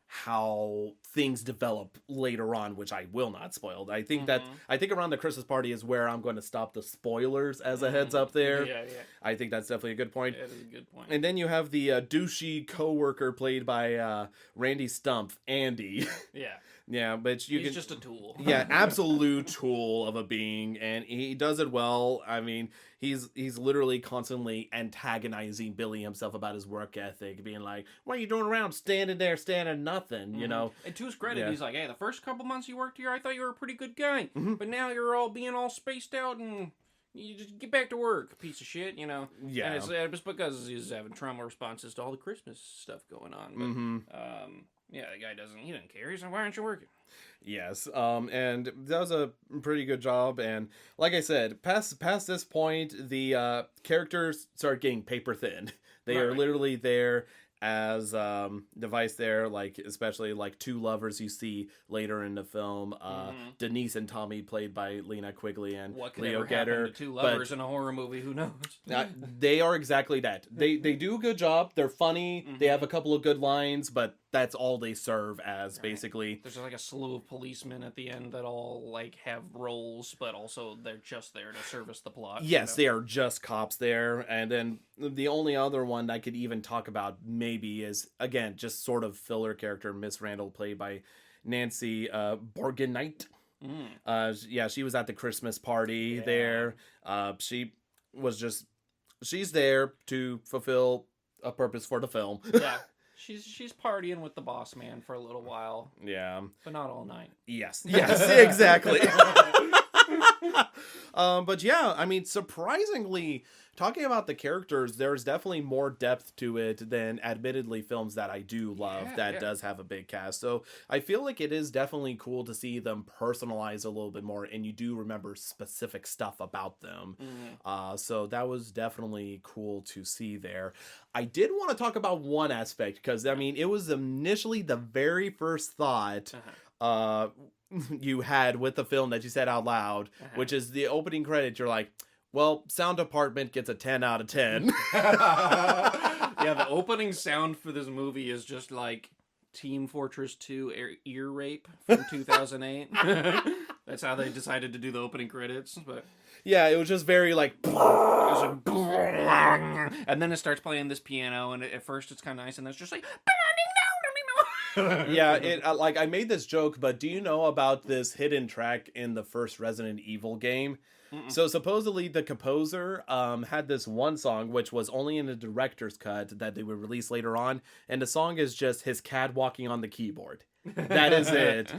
how things develop later on, which I will not spoil. I think I think around the Christmas party is where I'm going to stop the spoilers as a heads up there. Yeah. I think that's definitely a good point. That is a good point. And then you have the douchey coworker played by Randy Stumpf, Andy. Yeah. Yeah, but He's just a tool. Yeah, absolute tool of a being, and he does it well. I mean, he's literally constantly antagonizing Billy himself about his work ethic, being like, "What are you doing around standing there, standing nothing?" You know. And to his credit, he's like, "Hey, the first couple months you worked here, I thought you were a pretty good guy, but now you're all being all spaced out and." You just get back to work, piece of shit, you know? Yeah. And it's because he's having trauma responses to all the Christmas stuff going on. But, yeah, the guy he didn't care. He's like, why aren't you working? Yes, and that was a pretty good job. And like I said, past this point, the characters start getting paper thin. They are literally there as device there, like especially like two lovers you see later in the film, Denise and Tommy, played by Lena Quigley and What could Leo ever Getter. happen to two lovers in a horror movie? Who knows? They are exactly that. They do a good job. They're funny. They have a couple of good lines, but that's all they serve as, basically. There's like a slew of policemen at the end that all like have roles, but also they're just there to service the plot. Yes, they are just cops there. And then the only other one I could even talk about maybe is, again, just sort of filler character, Miss Randall, played by Nancy Borgenite. Yeah, she was at the Christmas party there. She's there to fulfill a purpose for the film. Yeah. she's partying with the boss man for a little while, Yeah. but not all night. Yes. Yes, exactly. But yeah, I mean, surprisingly, talking about the characters, there's definitely more depth to it than admittedly films that I do love that does have a big cast. So I feel like it is definitely cool to see them personalized a little bit more, and you do remember specific stuff about them. So that was definitely cool to see there. I did want to talk about one aspect, because I mean, it was initially the very first thought you had with the film that you said out loud, which is the opening credits. You're like, well, sound department gets a 10 out of 10. Yeah, the opening sound for this movie is just like Team Fortress 2 ear rape from 2008. That's how they decided to do the opening credits. But yeah, it was just very like... and then it starts playing this piano, and at first it's kind of nice, and then it's just like... Yeah, it like I made this joke, but do you know about this hidden track in the first Resident Evil game? So supposedly the composer had this one song which was only in the director's cut that they would release later on, and the song is just his cat walking on the keyboard. That is it.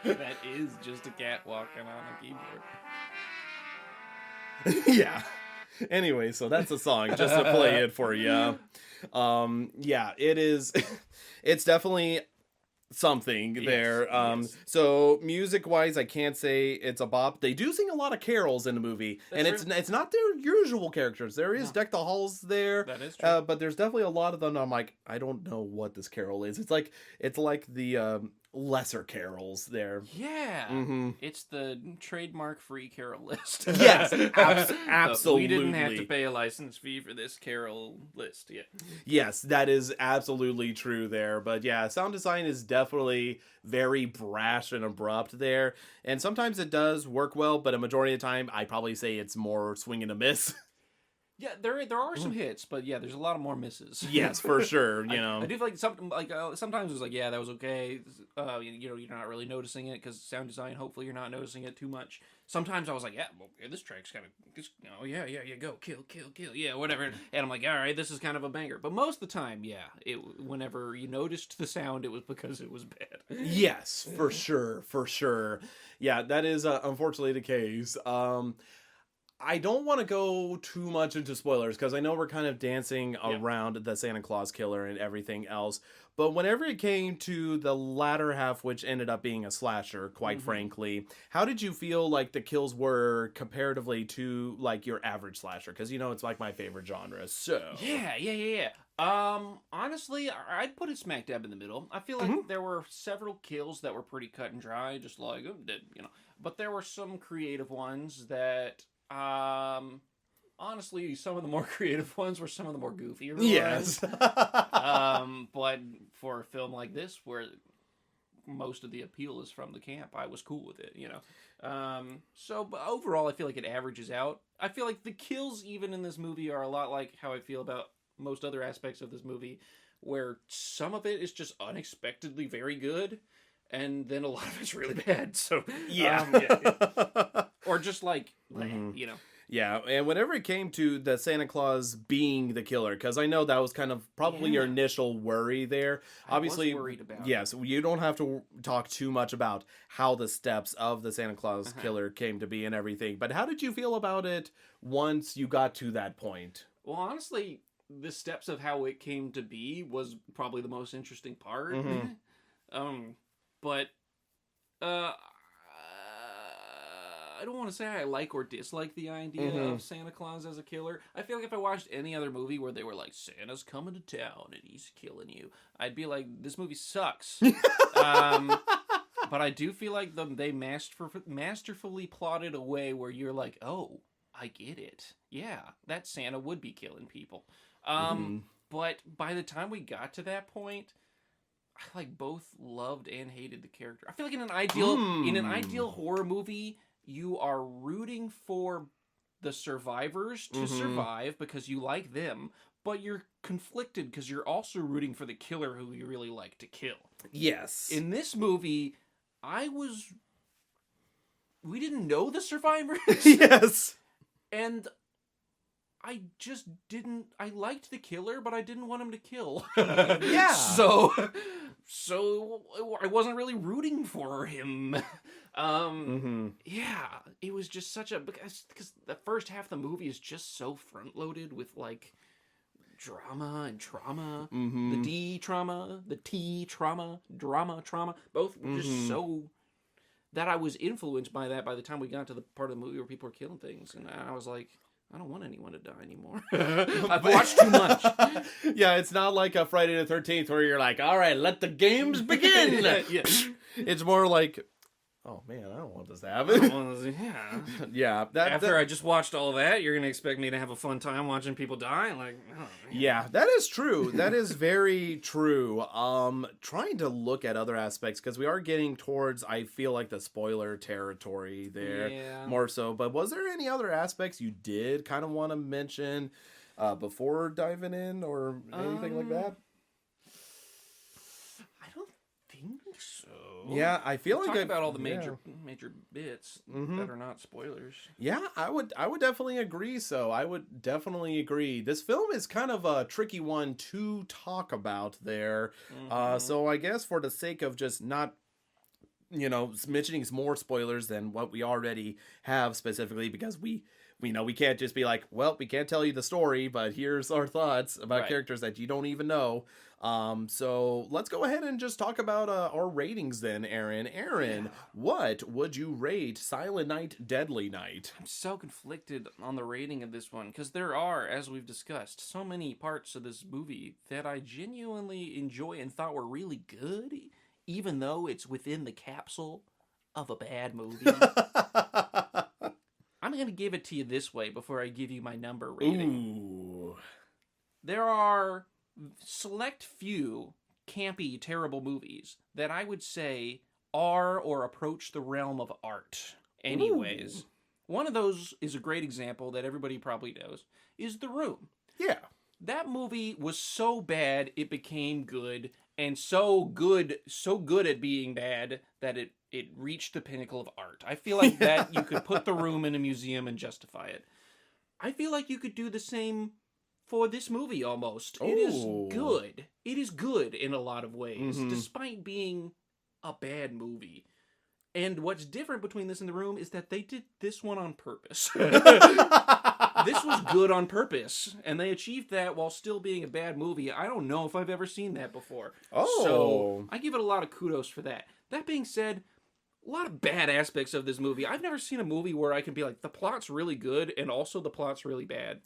That is just a cat walking on a keyboard. Yeah. Anyway, so that's a song, just to play it for you. Yeah, it is. It's definitely something there. Yes. So music wise, I can't say it's a bop. They do sing a lot of carols in the movie, and it's not their usual characters. There is Deck the Halls there. That is true. But there's definitely a lot of them. I'm like, I don't know what this carol is. It's like the lesser carols there. Yeah, it's the trademark free carol list. Yes, absolutely. We didn't have to pay a license fee for this carol list. Yeah. Yes, that is absolutely true there. But yeah, sound design is definitely very brash and abrupt there. And sometimes it does work well, but a majority of the time, I probably say it's more swing and a miss. Yeah, there are some hits, but yeah, there's a lot of more misses. Yes, for sure. You know, I do feel like sometimes it's like, yeah, that was okay. You know, you're not really noticing it because sound design. Hopefully, you're not noticing it too much. Sometimes I was like, yeah, well, this track's kind of, yeah, go kill, yeah, whatever. And I'm like, all right, this is kind of a banger. But most of the time, yeah, whenever you noticed the sound, it was because it was bad. Yes, for sure. Yeah, that is unfortunately the case. I don't want to go too much into spoilers because I know we're kind of dancing around the Santa Claus killer and everything else. But whenever it came to the latter half, which ended up being a slasher, quite frankly, how did you feel like the kills were comparatively to like your average slasher? Because, you know, it's like my favorite genre. So Yeah. Honestly, I'd put it smack dab in the middle. I feel like there were several kills that were pretty cut and dry, just like, you know, but there were some creative ones that... honestly, some of the more creative ones were some of the more goofier ones. Yes. But for a film like this, where most of the appeal is from the camp, I was cool with it, you know. But overall, I feel like it averages out. I feel like the kills, even in this movie, are a lot like how I feel about most other aspects of this movie, where some of it is just unexpectedly very good, and then a lot of it's really bad. So yeah. Or just like, you know. Yeah, and whenever it came to the Santa Claus being the killer, because I know that was kind of probably your initial worry there. Obviously, I was worried about yes, you don't have to talk too much about how the steps of the Santa Claus killer came to be and everything. But how did you feel about it once you got to that point? Well, honestly, the steps of how it came to be was probably the most interesting part. But I don't want to say I like or dislike the idea of Santa Claus as a killer. I feel like if I watched any other movie where they were like, Santa's coming to town and he's killing you, I'd be like, this movie sucks. But I do feel like they masterfully plotted a way where you're like, oh, I get it. Yeah, that Santa would be killing people. But by the time we got to that point, I like both loved and hated the character. I feel like in an ideal horror movie, you are rooting for the survivors to survive because you like them, but you're conflicted because you're also rooting for the killer who you really like to kill. Yes. In this movie, I was we didn't know the survivors. Yes. And I just didn't. I liked the killer, but I didn't want him to kill. Yeah. So I wasn't really rooting for him. Yeah, it was just such a because the first half of the movie is just so front loaded with like drama and trauma. The D trauma, the T trauma, trauma. Both were just so that I was influenced by that by the time we got to the part of the movie where people were killing things, and I was like, I don't want anyone to die anymore. I've watched too much. Yeah, it's not like a Friday the 13th where you're like, all right, let the games begin. Yeah. It's more like, oh man, I don't want this to happen. Yeah. Yeah. After I just watched all that, you're going to expect me to have a fun time watching people die? Like, oh, man. Yeah, that is true. That is very true. Trying to look at other aspects because we are getting towards, I feel like, the spoiler territory there more so. But was there any other aspects you did kind of want to mention before diving in or anything like that? I don't think so. Yeah, I feel We'll like talk about all the major bits that are not spoilers. Yeah, I would definitely agree. So I would definitely agree. This film is kind of a tricky one to talk about there. So I guess for the sake of just not, mentioning more spoilers than what we already have specifically, because we know we can't just be like, well, we can't tell you the story, but here's our thoughts about characters that you don't even know. So let's go ahead and just talk about our ratings then, Aaron. What would you rate Silent Night, Deadly Night? I'm so conflicted on the rating of this one because there are, as we've discussed, so many parts of this movie that I genuinely enjoy and thought were really good, even though it's within the capsule of a bad movie. I'm going to give it to you this way before I give you my number rating. Ooh. There are select few campy, terrible movies that I would say are or approach the realm of art. Anyways, one of those is a great example that everybody probably knows, is The Room. Yeah. That movie was so bad it became good, and so good at being bad that it reached the pinnacle of art. I feel like that you could put The Room in a museum and justify it. I feel like you could do the same for this movie almost. It is good. It is good in a lot of ways, despite being a bad movie. And what's different between this and The Room is that they did this one on purpose. This was good on purpose, and they achieved that while still being a bad movie. I don't know if I've ever seen that before. So I give it a lot of kudos for that. That being said, a lot of bad aspects of this movie. I've never seen a movie where I can be like, the plot's really good, and also the plot's really bad.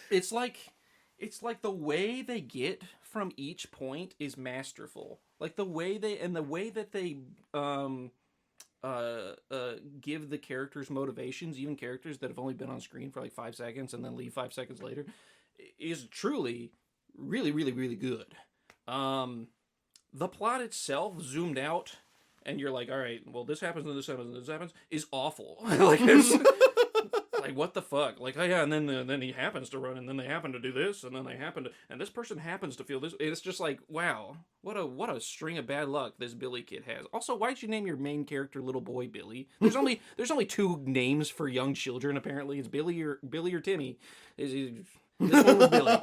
It's like the way they get from each point is masterful. Like the way that they give the characters motivations, even characters that have only been on screen for like 5 seconds and then leave 5 seconds later, is truly really, really, really good. The plot itself, zoomed out, and you're like, all right, well, this happens, and this happens, and this happens, is awful. Like, it's like, what the fuck? Like, oh yeah, and then he happens to run, and then they happen to do this, and then they happen to, and this person happens to feel this. It's just like, wow, what a string of bad luck this Billy kid has. Also, why'd you name your main character little boy Billy? There's only 2 names for young children, apparently. It's Billy or Timmy. This one was Billy.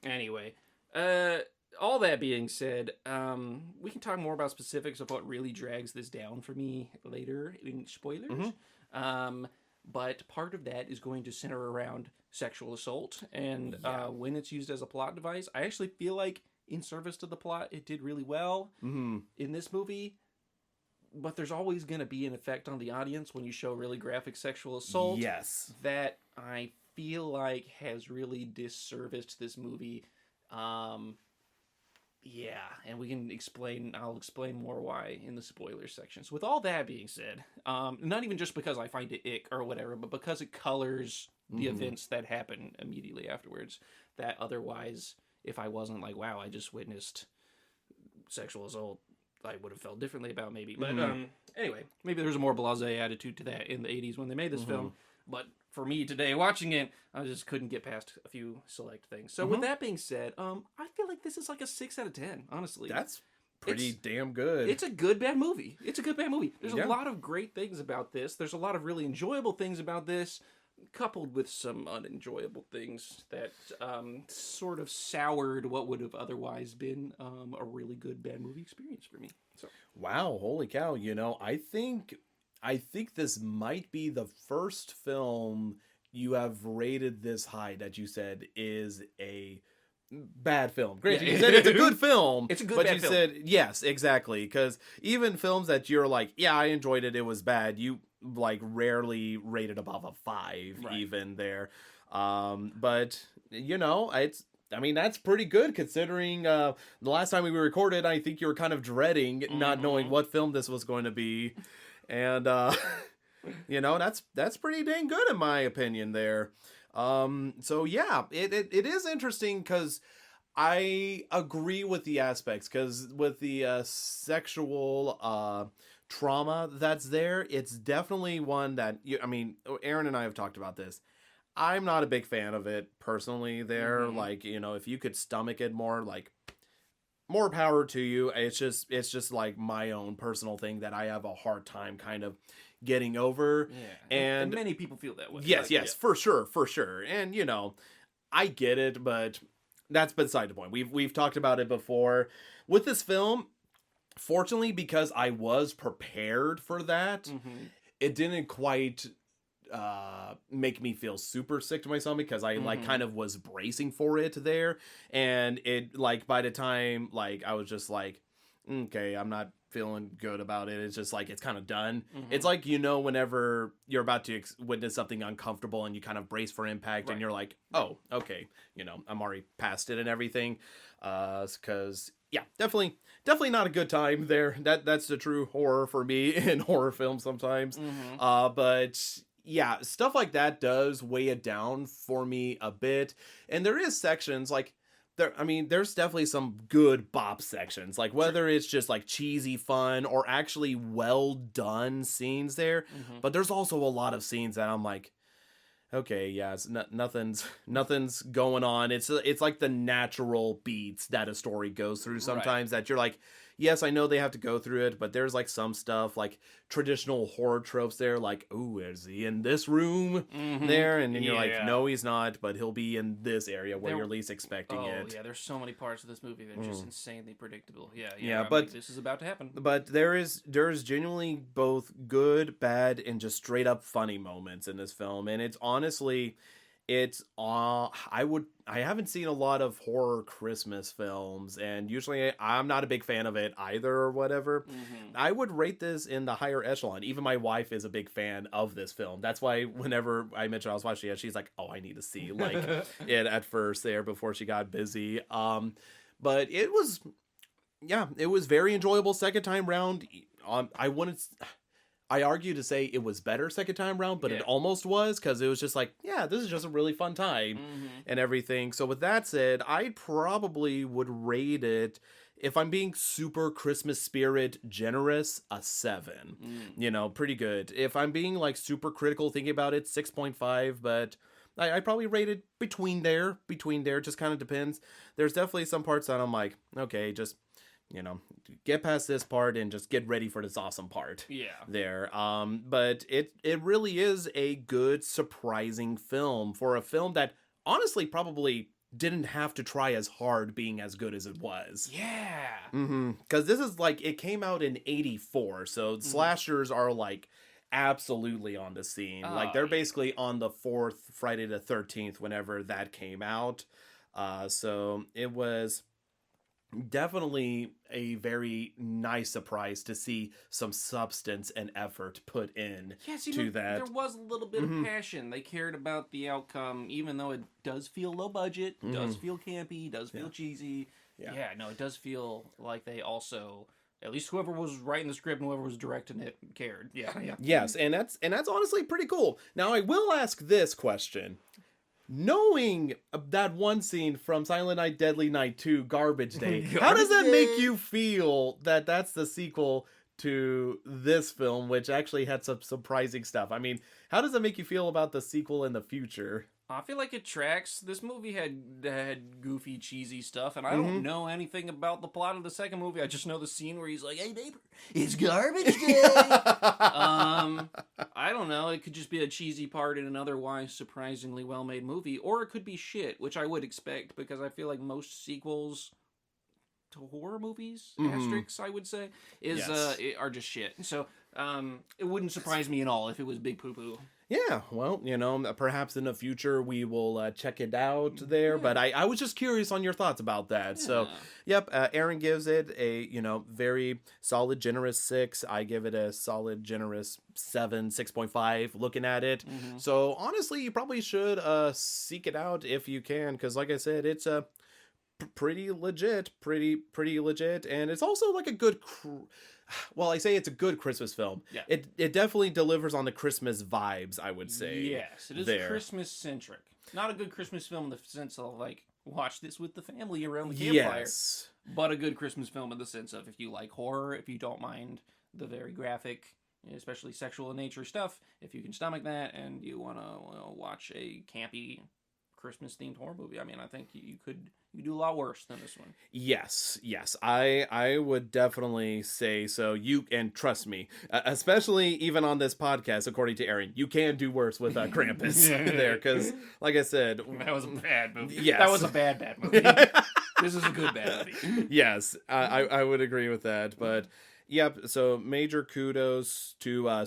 Anyway, all that being said, we can talk more about specifics of what really drags this down for me later in spoilers. But part of that is going to center around sexual assault, and when it's used as a plot device, I actually feel like in service to the plot, it did really well in this movie. But there's always going to be an effect on the audience when you show really graphic sexual assault. Yes. That I feel like has really disserviced this movie. Yeah, and I'll explain more why in the spoilers section. So with all that being said, not even just because I find it ick or whatever, but because it colors the events that happen immediately afterwards, that otherwise, if I wasn't like, wow, I just witnessed sexual assault, I would have felt differently about maybe. But anyway, maybe there's a more blasé attitude to that in the 80s when they made this film. But for me today, watching it, I just couldn't get past a few select things. So with that being said, I feel like this is like a 6 out of 10, honestly. pretty damn good. It's a good bad movie. It's a good bad movie. There's Yeah. a lot of great things about this. There's a lot of really enjoyable things about this, coupled with some unenjoyable things that sort of soured what would have otherwise been a really good bad movie experience for me. So Wow, holy cow! I think this might be the first film you have rated this high that you said is a bad film. Granted, Yeah. you said it's a good film. It's a good but bad you film. said yes, exactly. Because even films that you're like, yeah, I enjoyed it, it was bad. You like rarely rated above a 5, Right. even there. But it's. I mean, that's pretty good considering the last time we recorded, I think you were kind of dreading not knowing what film this was going to be. And, that's pretty dang good in my opinion there. So yeah, it is interesting because I agree with the aspects, because with the sexual trauma that's there, it's definitely one that, Aaron and I have talked about this. I'm not a big fan of it personally there. Like, if you could stomach it more, like, more power to you. It's just like my own personal thing that I have a hard time kind of getting over. yeah, And many people feel that way. yes, Like, for sure. And I get it, but that's beside the point. We've talked about it before with this film. Fortunately, because I was prepared for that, it didn't quite make me feel super sick to my stomach, because I like kind of was bracing for it there, and it like by the time like I was just like, okay, I'm not feeling good about it. It's just like it's kind of done. It's like whenever you're about to witness something uncomfortable and you kind of brace for impact, and you're like, oh, okay, I'm already past it and everything. Because yeah, definitely not a good time there. That's the true horror for me in horror films sometimes. But yeah, stuff like that does weigh it down for me a bit. And there is sections like there's definitely some good bop sections, like whether it's just like cheesy fun or actually well done scenes there. But there's also a lot of scenes that I'm like, okay, yeah, it's nothing's going on. It's like the natural beats that a story goes through sometimes, that you're like, yes, I know they have to go through it, but there's like some stuff like traditional horror tropes there, like, oh, is he in this room there? And then you're like, no, he's not, but he'll be in this area where you're least expecting it. Oh, yeah, there's so many parts of this movie that are just insanely predictable. Yeah, I but mean, this is about to happen. But there's genuinely both good, bad, and just straight up funny moments in this film, and it's honestly, I haven't seen a lot of horror Christmas films, and usually I'm not a big fan of it either or whatever. I would rate this in the higher echelon. Even my wife is a big fan of this film. That's why whenever I mentioned I was watching it, she's like, oh, I need to see like it at first there before she got busy. But it was very enjoyable second time round. I argue to say it was better second time round, but it almost was, because it was just like, yeah, this is just a really fun time and everything. So with that said, I probably would rate it, if I'm being super Christmas spirit generous, a 7. Pretty good. If I'm being like super critical thinking about it, 6.5, but I probably rate it between there, just kind of depends. There's definitely some parts that I'm like, okay, just get past this part and just get ready for this awesome part. There. But it really is a good, surprising film for a film that honestly probably didn't have to try as hard being as good as it was. Because this is like, it came out in 1984, so slashers are like absolutely on the scene. Like they're basically on the 4th Friday the 13th whenever that came out. So it was definitely a very nice surprise to see some substance and effort put in to that. There was a little bit of passion. They cared about the outcome, even though it does feel low budget, does feel campy, does feel cheesy. It does feel like they also, at least whoever was writing the script and whoever was directing it, cared. Yes, and that's honestly pretty cool. Now I will ask this question. Knowing that one scene from Silent Night, Deadly Night 2, Garbage Day, how does that make you feel that that's the sequel to this film, which actually had some surprising stuff? I mean, how does that make you feel about the sequel in the future? I feel like it tracks. This movie had goofy, cheesy stuff, and I don't know anything about the plot of the second movie. I just know the scene where he's like, "Hey, neighbor, it's garbage day." I don't know. It could just be a cheesy part in an otherwise surprisingly well-made movie, or it could be shit, which I would expect because I feel like most sequels to horror movies, asterisks, I would say, are just shit. So it wouldn't surprise me at all if it was big poo-poo. Yeah, well, perhaps in the future we will check it out there. But I was just curious on your thoughts about that. Yeah. So, yep, Aaron gives it a, very solid, generous 6. I give it a solid, generous 7, 6.5 looking at it. So, honestly, you probably should seek it out if you can. Because, like I said, it's a pretty legit. And it's also like a good... Well, I say it's a good Christmas film. Yeah. It definitely delivers on the Christmas vibes, I would say. Yes, it is Christmas-centric. Not a good Christmas film in the sense of, like, watch this with the family around the campfire. Yes. But a good Christmas film in the sense of if you like horror, if you don't mind the very graphic, especially sexual in nature stuff, if you can stomach that and you want to watch a campy Christmas-themed horror movie, I mean, I think you could do a lot worse than this one. Yes. I would definitely say so. And trust me, especially even on this podcast, according to Aaron, you can do worse with Krampus there, because, like I said... That was a bad movie. Yes. That was a bad movie. This is a good bad movie. Yes, I would agree with that, but... Yep, so major kudos to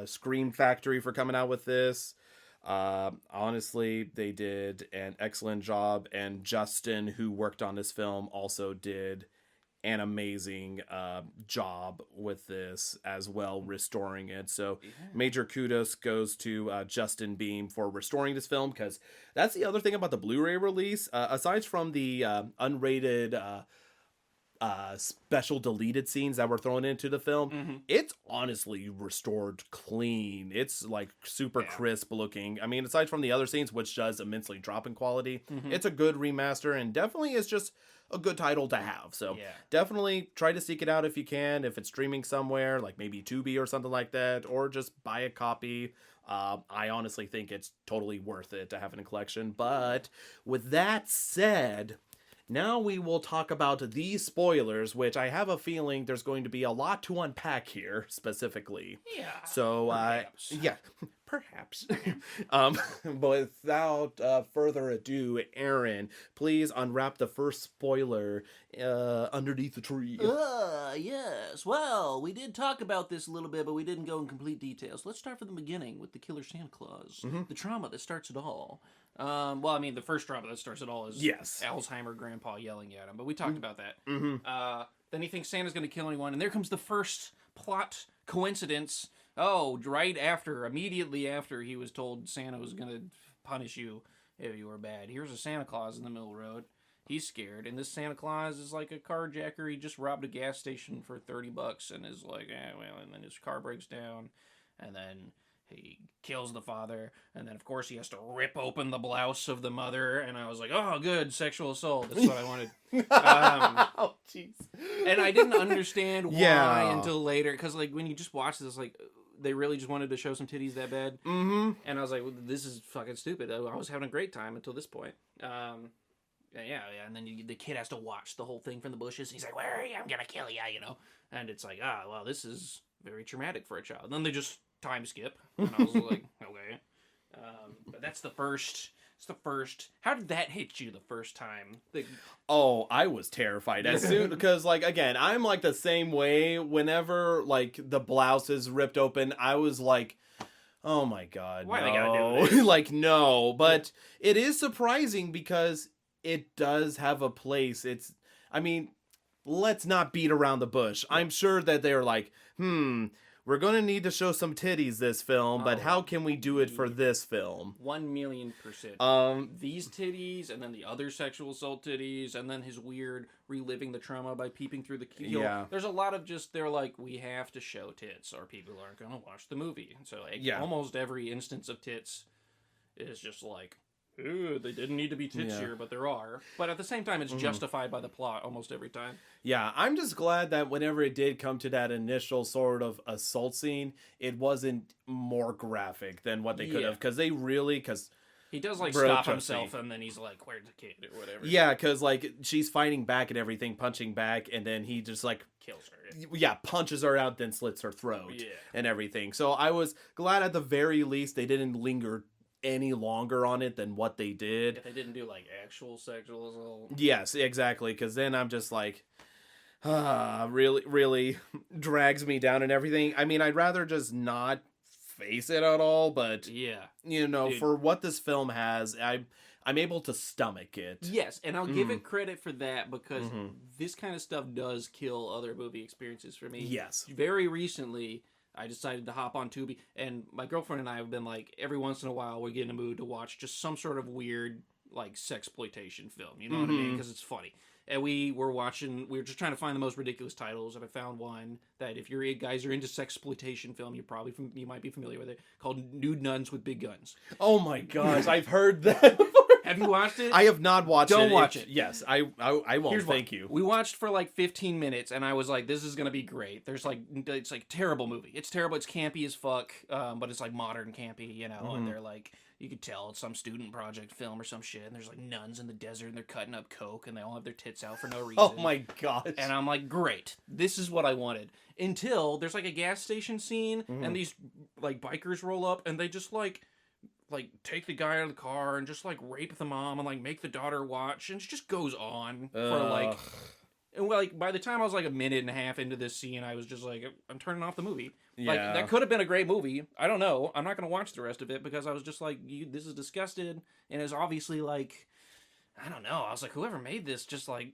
Scream Factory for coming out with this. Honestly, they did an excellent job, and Justin, who worked on this film, also did an amazing job with this as well, restoring it. So major kudos goes to Justin Beam for restoring this film, because that's the other thing about the Blu-ray release. Aside from the unrated special deleted scenes that were thrown into the film, it's honestly restored clean. It's like super crisp looking. I mean, aside from the other scenes, which does immensely drop in quality, it's a good remaster, and definitely is just a good title to have. So definitely try to seek it out if you can, if it's streaming somewhere, like maybe Tubi or something like that, or just buy a copy. I honestly think it's totally worth it to have in a collection. But with that said, now we will talk about these spoilers, which I have a feeling there's going to be a lot to unpack here, specifically. Yeah. So, perhaps. But without further ado, Aaron, please unwrap the first spoiler underneath the tree. Yes. Well, we did talk about this a little bit, but we didn't go in complete details. Let's start from the beginning with the Killer Santa Claus, the trauma that starts it all. Well, I mean, the first trauma that starts it all is Alzheimer grandpa yelling at him, but we talked about that. Then he thinks Santa's going to kill anyone, and there comes the first plot coincidence. Oh, immediately after he was told Santa was going to punish you if you were bad. Here's a Santa Claus in the middle of the road. He's scared, and this Santa Claus is like a carjacker. He just robbed a gas station for $30 and is like, and then his car breaks down, and then he kills the father, and then, of course, he has to rip open the blouse of the mother, and I was like, oh, good, sexual assault. That's what I wanted. Oh, jeez. And I didn't understand why until later, because, like, when you just watch this, like, they really just wanted to show some titties that bad. And I was like, well, this is fucking stupid. I was having a great time until this point. And then the kid has to watch the whole thing from the bushes. He's like, where are you? I'm gonna kill you, And it's like, well, this is very traumatic for a child. And then they just time skip, and I was like, okay. But that's the first. It's the first. How did that hit you the first time? Oh, I was terrified as soon, because, like, again, I'm like the same way. Whenever, like, the blouse is ripped open, I was like, oh my god, why no. they gotta do this? Like, no. But it is surprising because it does have a place. I mean, let's not beat around the bush. I'm sure that they're like, we're going to need to show some titties this film, but how can we do it for this film? 1,000,000%. These titties, and then the other sexual assault titties, and then his weird reliving the trauma by peeping through the keyhole. Yeah. There's a lot of just, they're like, we have to show tits, or people aren't going to watch the movie. So almost every instance of tits is just like, ooh, they didn't need to be titshier, but there are. But at the same time, it's justified by the plot almost every time. Yeah, I'm just glad that whenever it did come to that initial sort of assault scene, it wasn't more graphic than what they could have. Because he does, like, Bro, stop trust himself, me. and then he's like, where's the kid, or whatever. Yeah, because, like, she's fighting back and everything, punching back, and then he just, like, Kills her. yeah, punches her out, then slits her throat and everything. So I was glad at the very least they didn't linger any longer on it than what they did. If they didn't do, like, actual sexual assault. Yes, exactly, because then I'm just like, really drags me down and everything. I mean, I'd rather just not face it at all, but, Yeah. you know, Dude. for what this film has, I'm able to stomach it. Yes, and I'll give it credit for that because this kind of stuff does kill other movie experiences for me. Yes. Very recently, I decided to hop on Tubi, and my girlfriend and I have been like, every once in a while, we get in a mood to watch just some sort of weird, like, sexploitation film. You know what I mean? Because it's funny. And we were just trying to find the most ridiculous titles, and I found one that if you guys are into sexploitation film, you might be familiar with it, called Nude Nuns with Big Guns. Oh my gosh, I've heard that. Have you watched it? I have not watched it. Don't watch it. Yes, I won't. Here's what. Thank you. We watched for like 15 minutes, and I was like, "This is gonna be great." It's like terrible movie. It's terrible. It's campy as fuck, but it's like modern campy, you know. And they're like, you could tell it's some student project film or some shit. And there's like nuns in the desert, and they're cutting up coke, and they all have their tits out for no reason. Oh my gosh. And I'm like, great, this is what I wanted. Until there's like a gas station scene, and these like bikers roll up, and they just like take the guy out of the car and just like rape the mom and like make the daughter watch, and it just goes on for like, and like by the time I was like a minute and a half into this scene, I was just like, I'm turning off the movie. Like, that could have been a great movie. I don't know. I'm not gonna watch the rest of it because I was just like, this is disgusted, and it's obviously like, I don't know. I was like, whoever made this just like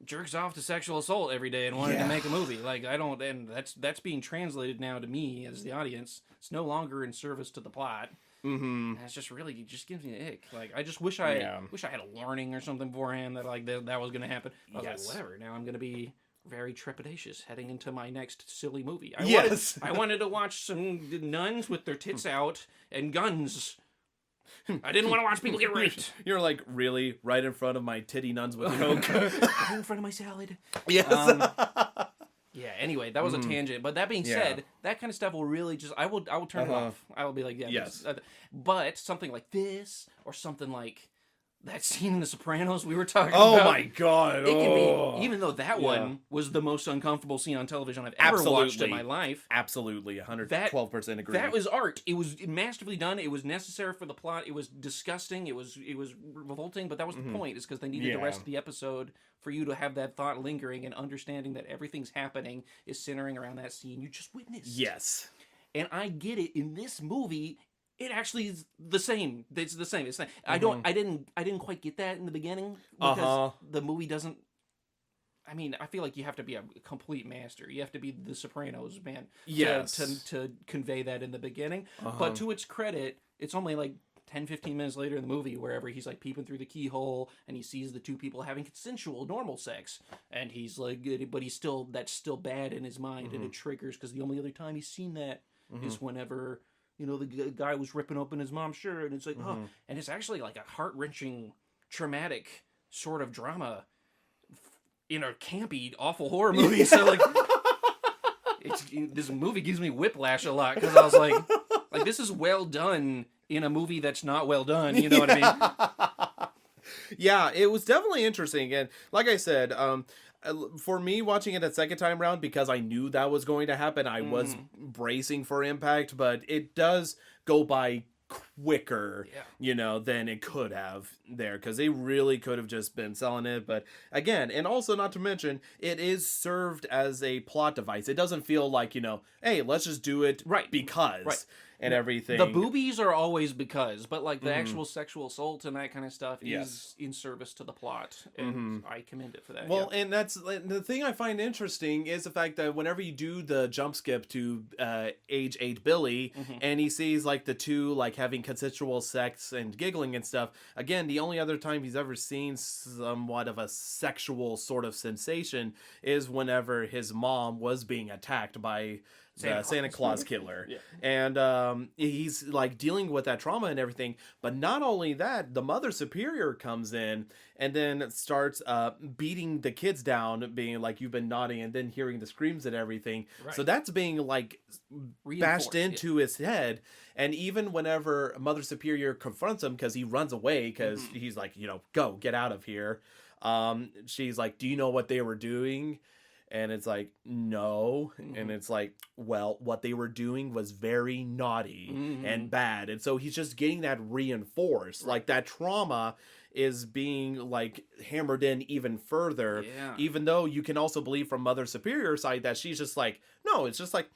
jerks off to sexual assault every day and wanted to make a movie. Like, I don't, and that's being translated now to me as the audience. It's no longer in service to the plot. And it's just really, it just gives me an ick. Like, I just wish I had a warning or something beforehand that like that was gonna happen. I was like, whatever. Now I'm gonna be very trepidatious heading into my next silly movie. I wanted to watch some nuns with their tits out and guns. I didn't want to watch people get raped. You're like, really? Right in front of my titty nuns with coke? Right in front of my salad. Yes. Yeah, anyway, that was a tangent. But that being said, that kind of stuff will really just, I will turn it off. I will be like, yes. But something like this, or something like that scene in The Sopranos we were talking Oh about. my god. It can be, even though that one was the most uncomfortable scene on television I've ever watched in my life. Absolutely, 112% agree. That was art. It was masterfully done. It was necessary for the plot. It was disgusting. It was revolting, but that was the point, is because they needed the rest of the episode for you to have that thought lingering and understanding that everything's happening is centering around that scene you just witnessed. Yes. And I get it. In this movie, it actually is the same. It's the same. It's the same. I didn't quite get that in the beginning because the movie doesn't. I mean, I feel like you have to be a complete master. You have to be the Sopranos, man. Yes. To convey that in the beginning. But to its credit, it's only like 10-15 minutes later in the movie wherever he's like peeping through the keyhole and he sees the two people having consensual normal sex, and he's like, but that's still bad in his mind, and it triggers because the only other time he's seen that is whenever, you know, the guy was ripping open his mom's shirt, and it's like, oh, and it's actually like a heart-wrenching, traumatic sort of drama in a campy, awful horror movie. So like, this movie gives me whiplash a lot because I was like this is well done in a movie that's not well done. You know what I mean? Yeah, it was definitely interesting, and like I said, for me watching it a second time around, because I knew that was going to happen, I was bracing for impact, but it does go by quicker, you know, than it could have there, because they really could have just been selling it. But again, and also not to mention, it is served as a plot device. It doesn't feel like, you know, hey, let's just do it because and everything. The boobies are always because, but like the actual sexual assault and that kind of stuff is in service to the plot, and I commend it for that. Well, and that's the thing I find interesting is the fact that whenever you do the jump skip to age 8 Billy, and he sees like the two like having consensual sex and giggling and stuff, again, the only other time he's ever seen somewhat of a sexual sort of sensation is whenever his mom was being attacked by Santa Claus killer. Yeah. And he's like dealing with that trauma and everything. But not only that, the Mother Superior comes in and then starts beating the kids down, being like, you've been naughty, and then hearing the screams and everything. Right. So that's being like bashed into his head. And even whenever Mother Superior confronts him, because he runs away, because he's like, go, get out of here. She's like, do you know what they were doing? And it's like, no. And it's like, well, what they were doing was very naughty and bad. And so he's just getting that reinforced. Like that trauma is being like hammered in even further. Yeah. Even though you can also believe from Mother Superior side that she's just like, no, it's just like,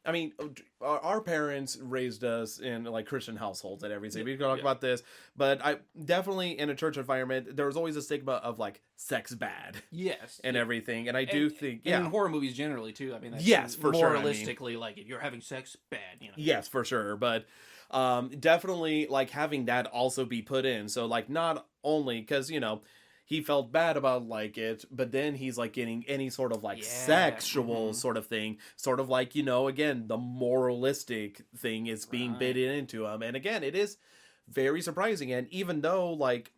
I mean, our parents raised us in like Christian households and everything. We can talk about this, but I definitely in a church environment, there was always a stigma of like sex bad, and everything. And I do think, in horror movies generally too. I mean, that's yes, for sure. Moralistically, like if you're having sex, bad. Yes, for sure. But definitely like having that also be put in. So like not only because he felt bad about like it, but then he's like getting any sort of like sexual sort of thing, sort of like, again, the moralistic thing is being bitten into him. And again, it is very surprising. And even though like,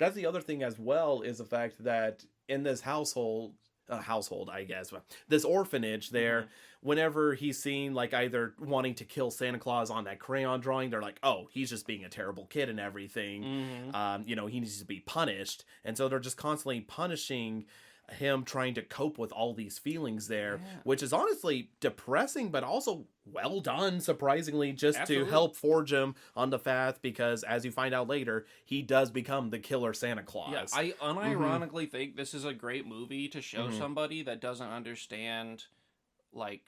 that's the other thing as well, is the fact that in this household, I guess, this orphanage there, whenever he's seen like either wanting to kill Santa Claus on that crayon drawing, they're like, oh, he's just being a terrible kid and everything. He needs to be punished. And so they're just constantly punishing him, trying to cope with all these feelings there, which is honestly depressing, but also well done, surprisingly, just to help forge him on the path, because as you find out later, he does become the killer Santa Claus. Yeah, I unironically think this is a great movie to show somebody that doesn't understand like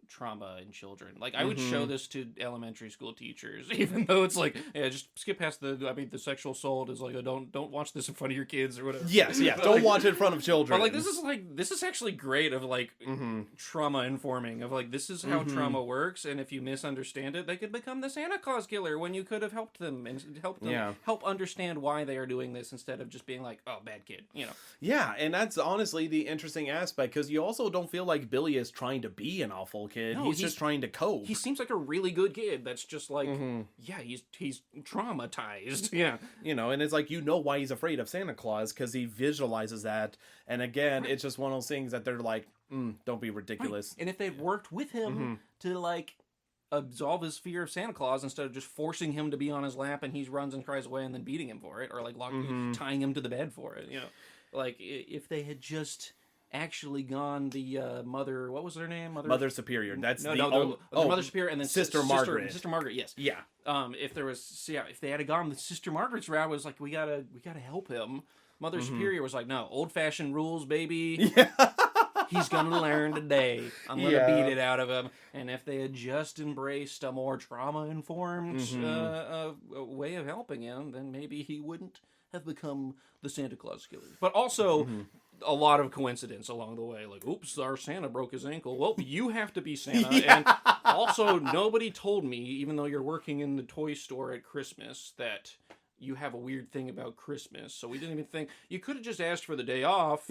trauma in children. Like I would show this to elementary school teachers, even though it's like, yeah, just skip past the sexual assault is like, don't watch this in front of your kids or whatever. Yes, don't watch it in front of children. But this is actually great of like trauma informing of like, this is how trauma works, and if you misunderstand it, they could become the Santa Claus killer when you could have helped them and help understand why they are doing this instead of just being like, oh, bad kid, Yeah, and that's honestly the interesting aspect, because you also don't feel like Billy is trying to be an awful kid. No, he's just trying to cope. He seems like a really good kid that's just like, he's traumatized. Yeah. And it's like, why he's afraid of Santa Claus, because he visualizes that. And again, it's just one of those things that they're like, don't be ridiculous. Right. And if they'd worked with him to like absolve his fear of Santa Claus instead of just forcing him to be on his lap and he runs and cries away and then beating him for it, or like tying him to the bed for it, like if they had just actually gone the mother, what was her name? Mother Superior. That's the Mother Superior, and then Sister Margaret. Sister Margaret, yes. Yeah. If they had gone the Sister Margaret's route, was like, we gotta help him. Mother Superior was like, no, old fashioned rules, baby. Yeah. He's gonna learn today. I'm gonna beat it out of him. And if they had just embraced a more trauma informed way of helping him, then maybe he wouldn't have become the Santa Claus killer. But also a lot of coincidence along the way. Like, oops, our Santa broke his ankle. Well, you have to be Santa. And also, nobody told me, even though you're working in the toy store at Christmas, that you have a weird thing about Christmas. So we didn't even think. You could have just asked for the day off.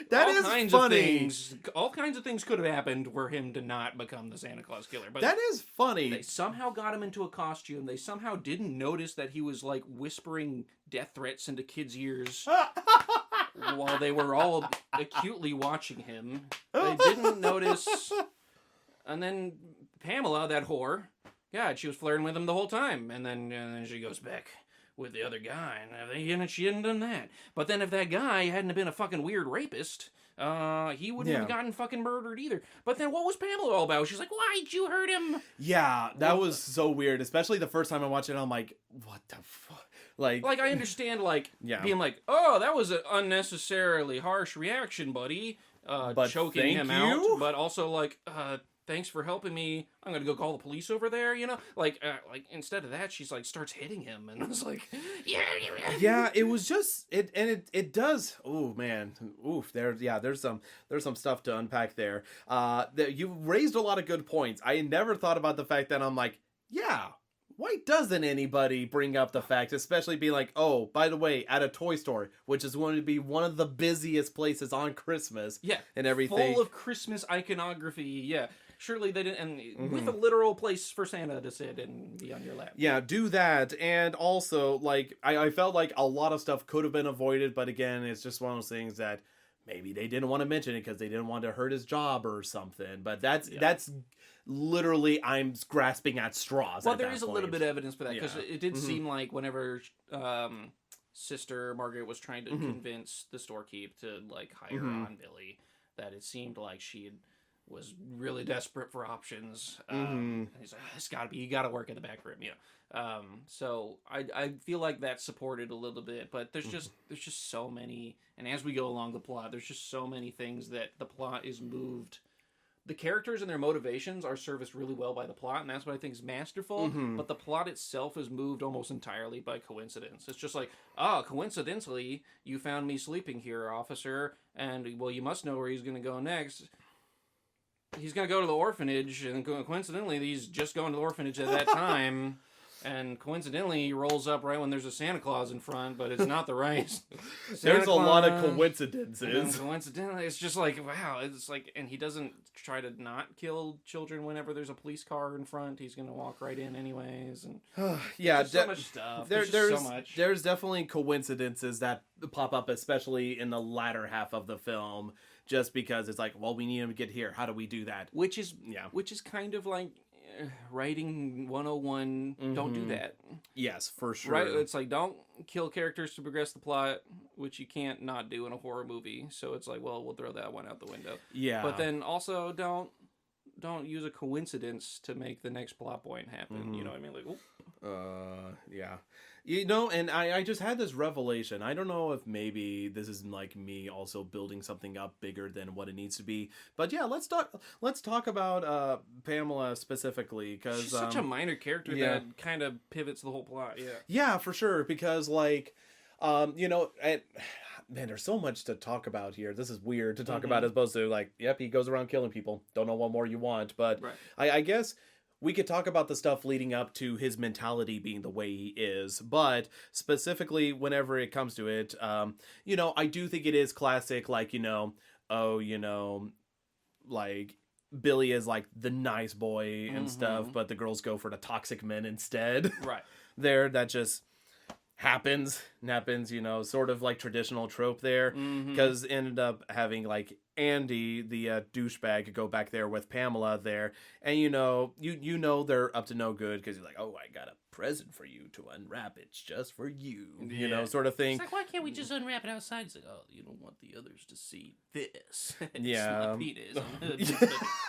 That is funny. All kinds of things could have happened for him to not become the Santa Claus killer. But that is funny. They somehow got him into a costume. They somehow didn't notice that he was like whispering death threats into kids' ears while they were all acutely watching him. They didn't notice. And then Pamela, that whore, God, she was flirting with him the whole time. And then she goes back with the other guy, and she hadn't done that. But then if that guy hadn't been a fucking weird rapist, he wouldn't have gotten fucking murdered either. But then what was Pamela all about? She's like, why'd you hurt him? Yeah, that was so weird. Especially the first time I watched it, I'm like, what the fuck? Like I understand, being like, oh, that was an unnecessarily harsh reaction, buddy. But choking him out. But also, like, thanks for helping me. I'm gonna go call the police over there. Like instead of that, she's like starts hitting him, and it's like, yeah. It was just it, and it does. Oh man, oof. There's some stuff to unpack there. You raised a lot of good points. I never thought about the fact that I'm like, yeah, why doesn't anybody bring up the fact, especially being like, oh, by the way, at a toy store, which is going to be one of the busiest places on Christmas, Yeah, and everything, full of Christmas iconography. Yeah, surely they didn't, and with a literal place for Santa to sit and be on your lap. Yeah, do that. And also, like, I felt like a lot of stuff could have been avoided, but again, it's just one of those things that maybe they didn't want to mention it because they didn't want to hurt his job or something. But that's literally, I'm grasping at straws. Well, at there that is a point. little bit of evidence for that, because Yeah. it did seem like whenever Sister Margaret was trying to convince the storekeep to like hire on Billy, that it seemed like was really desperate for options. And he's like, it's gotta be, you gotta work in the back room, so I feel like that's supported a little bit, but there's just so many, and as we go along the plot, there's just so many things that the plot is moved. The characters and their motivations are serviced really well by the plot, and that's what I think is masterful. But the plot itself is moved almost entirely by coincidence. It's just like, coincidentally, you found me sleeping here, officer, and, well, you must know where he's going to go next. He's going to go to the orphanage, and coincidentally, he's just going to the orphanage at that time. And coincidentally, he rolls up right when there's a Santa Claus in front, but it's not the right There's a lot of Claus. coincidences. And coincidentally, it's just like, wow, it's like, and he doesn't try to not kill children whenever there's a police car in front. He's going to walk right in anyways. And Yeah, there's so much stuff. There's so much. There's definitely coincidences that pop up, especially in the latter half of the film, just because it's like, well, we need him to get here. How do we do that? Which is kind of like writing 101. Don't do that. Yes, for sure. Right? It's like, don't kill characters to progress the plot, which you can't not do in a horror movie. So it's like, well, we'll throw that one out the window. Yeah. But then also don't use a coincidence to make the next plot point happen. You know what I mean? Like, yeah. You know, and I just had this revelation. I don't know if maybe this is like me also building something up bigger than what it needs to be. But yeah, let's talk about Pamela specifically, because she's such a minor character that kind of pivots the whole plot. Yeah. Yeah, for sure. Because like, you know, man, there's so much to talk about here. This is weird to talk about as opposed to like, yep, he goes around killing people. Don't know what more you want. But I guess we could talk about the stuff leading up to his mentality being the way he is, but specifically whenever it comes to it, you know, I do think it is classic, like, you know, like Billy is like the nice boy and stuff, but the girls go for the toxic men instead. Right. That just happens, you know, sort of like traditional trope there, because ended up having like Andy, the douchebag, go back there with Pamela there, and you know they're up to no good because he's like, oh, I got a present for you to unwrap, it's just for you, you know, sort of thing. It's like, why can't we just unwrap it outside? It's like, oh, you don't want the others to see this. It's Yeah. my penis.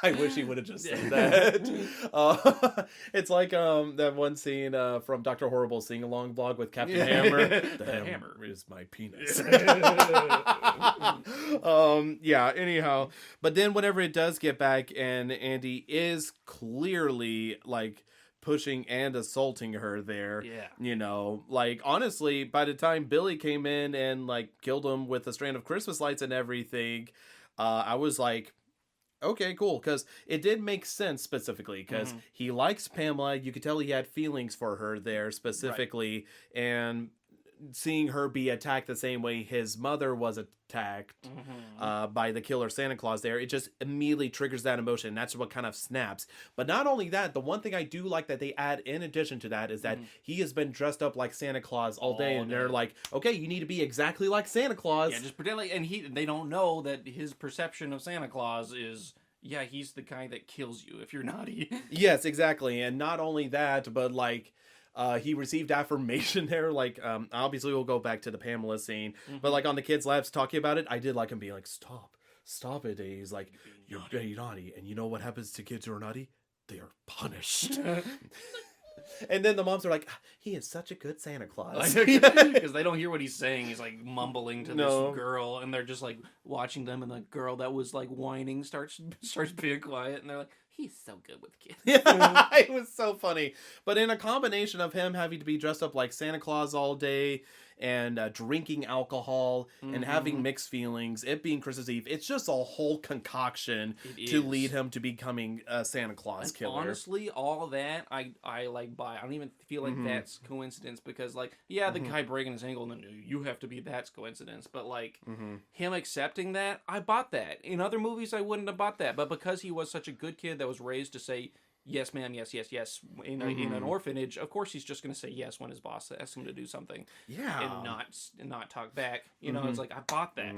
I wish he would have just said that. It's like that one scene from Dr. Horrible's sing-along vlog with Captain Hammer. The hammer is my penis. Yeah, anyhow. But then whenever it does get back and Andy is clearly like pushing and assaulting her there. Yeah. You know, like honestly, by the time Billy came in and like killed him with a strand of Christmas lights and everything, I was like, okay, cool, because it did make sense specifically because he likes Pamela. You could tell he had feelings for her there specifically, and seeing her be attacked the same way his mother was attacked by the killer Santa Claus there, it just immediately triggers that emotion. That's what kind of snaps. But not only that, the one thing I do like that they add in addition to that is that he has been dressed up like Santa Claus all day, and they're like, okay, you need to be exactly like Santa Claus. Yeah, just pretend like, and they don't know that his perception of Santa Claus is, yeah, he's the guy that kills you if you're naughty. Yes, exactly. And not only that, but like, he received affirmation there. Like, obviously we'll go back to the Pamela scene, but like on the kids' labs talking about it, I did like him being like, stop it. And he's like, you're very naughty. And you know what happens to kids who are naughty? They are punished. And then the moms are like, he is such a good Santa Claus. Because they don't hear what he's saying. He's like mumbling to this girl, and they're just like watching them, and the girl that was like whining starts being quiet, and they're like, he's so good with kids. Yeah, it was so funny. But in a combination of him having to be dressed up like Santa Claus all day and drinking alcohol and having mixed feelings, it being Christmas Eve, it's just a whole concoction to lead him to becoming a Santa Claus killer. Honestly, all that I like buy. I don't even feel like that's coincidence because like the guy breaking his ankle and then you have to be that's coincidence. But like him accepting that, I bought that. In other movies, I wouldn't have bought that. But because he was such a good kid that was raised to say yes, ma'am, yes, yes, yes in an orphanage, of course he's just going to say yes when his boss asks him to do something. Yeah, and not talk back. You know, it's like I bought that.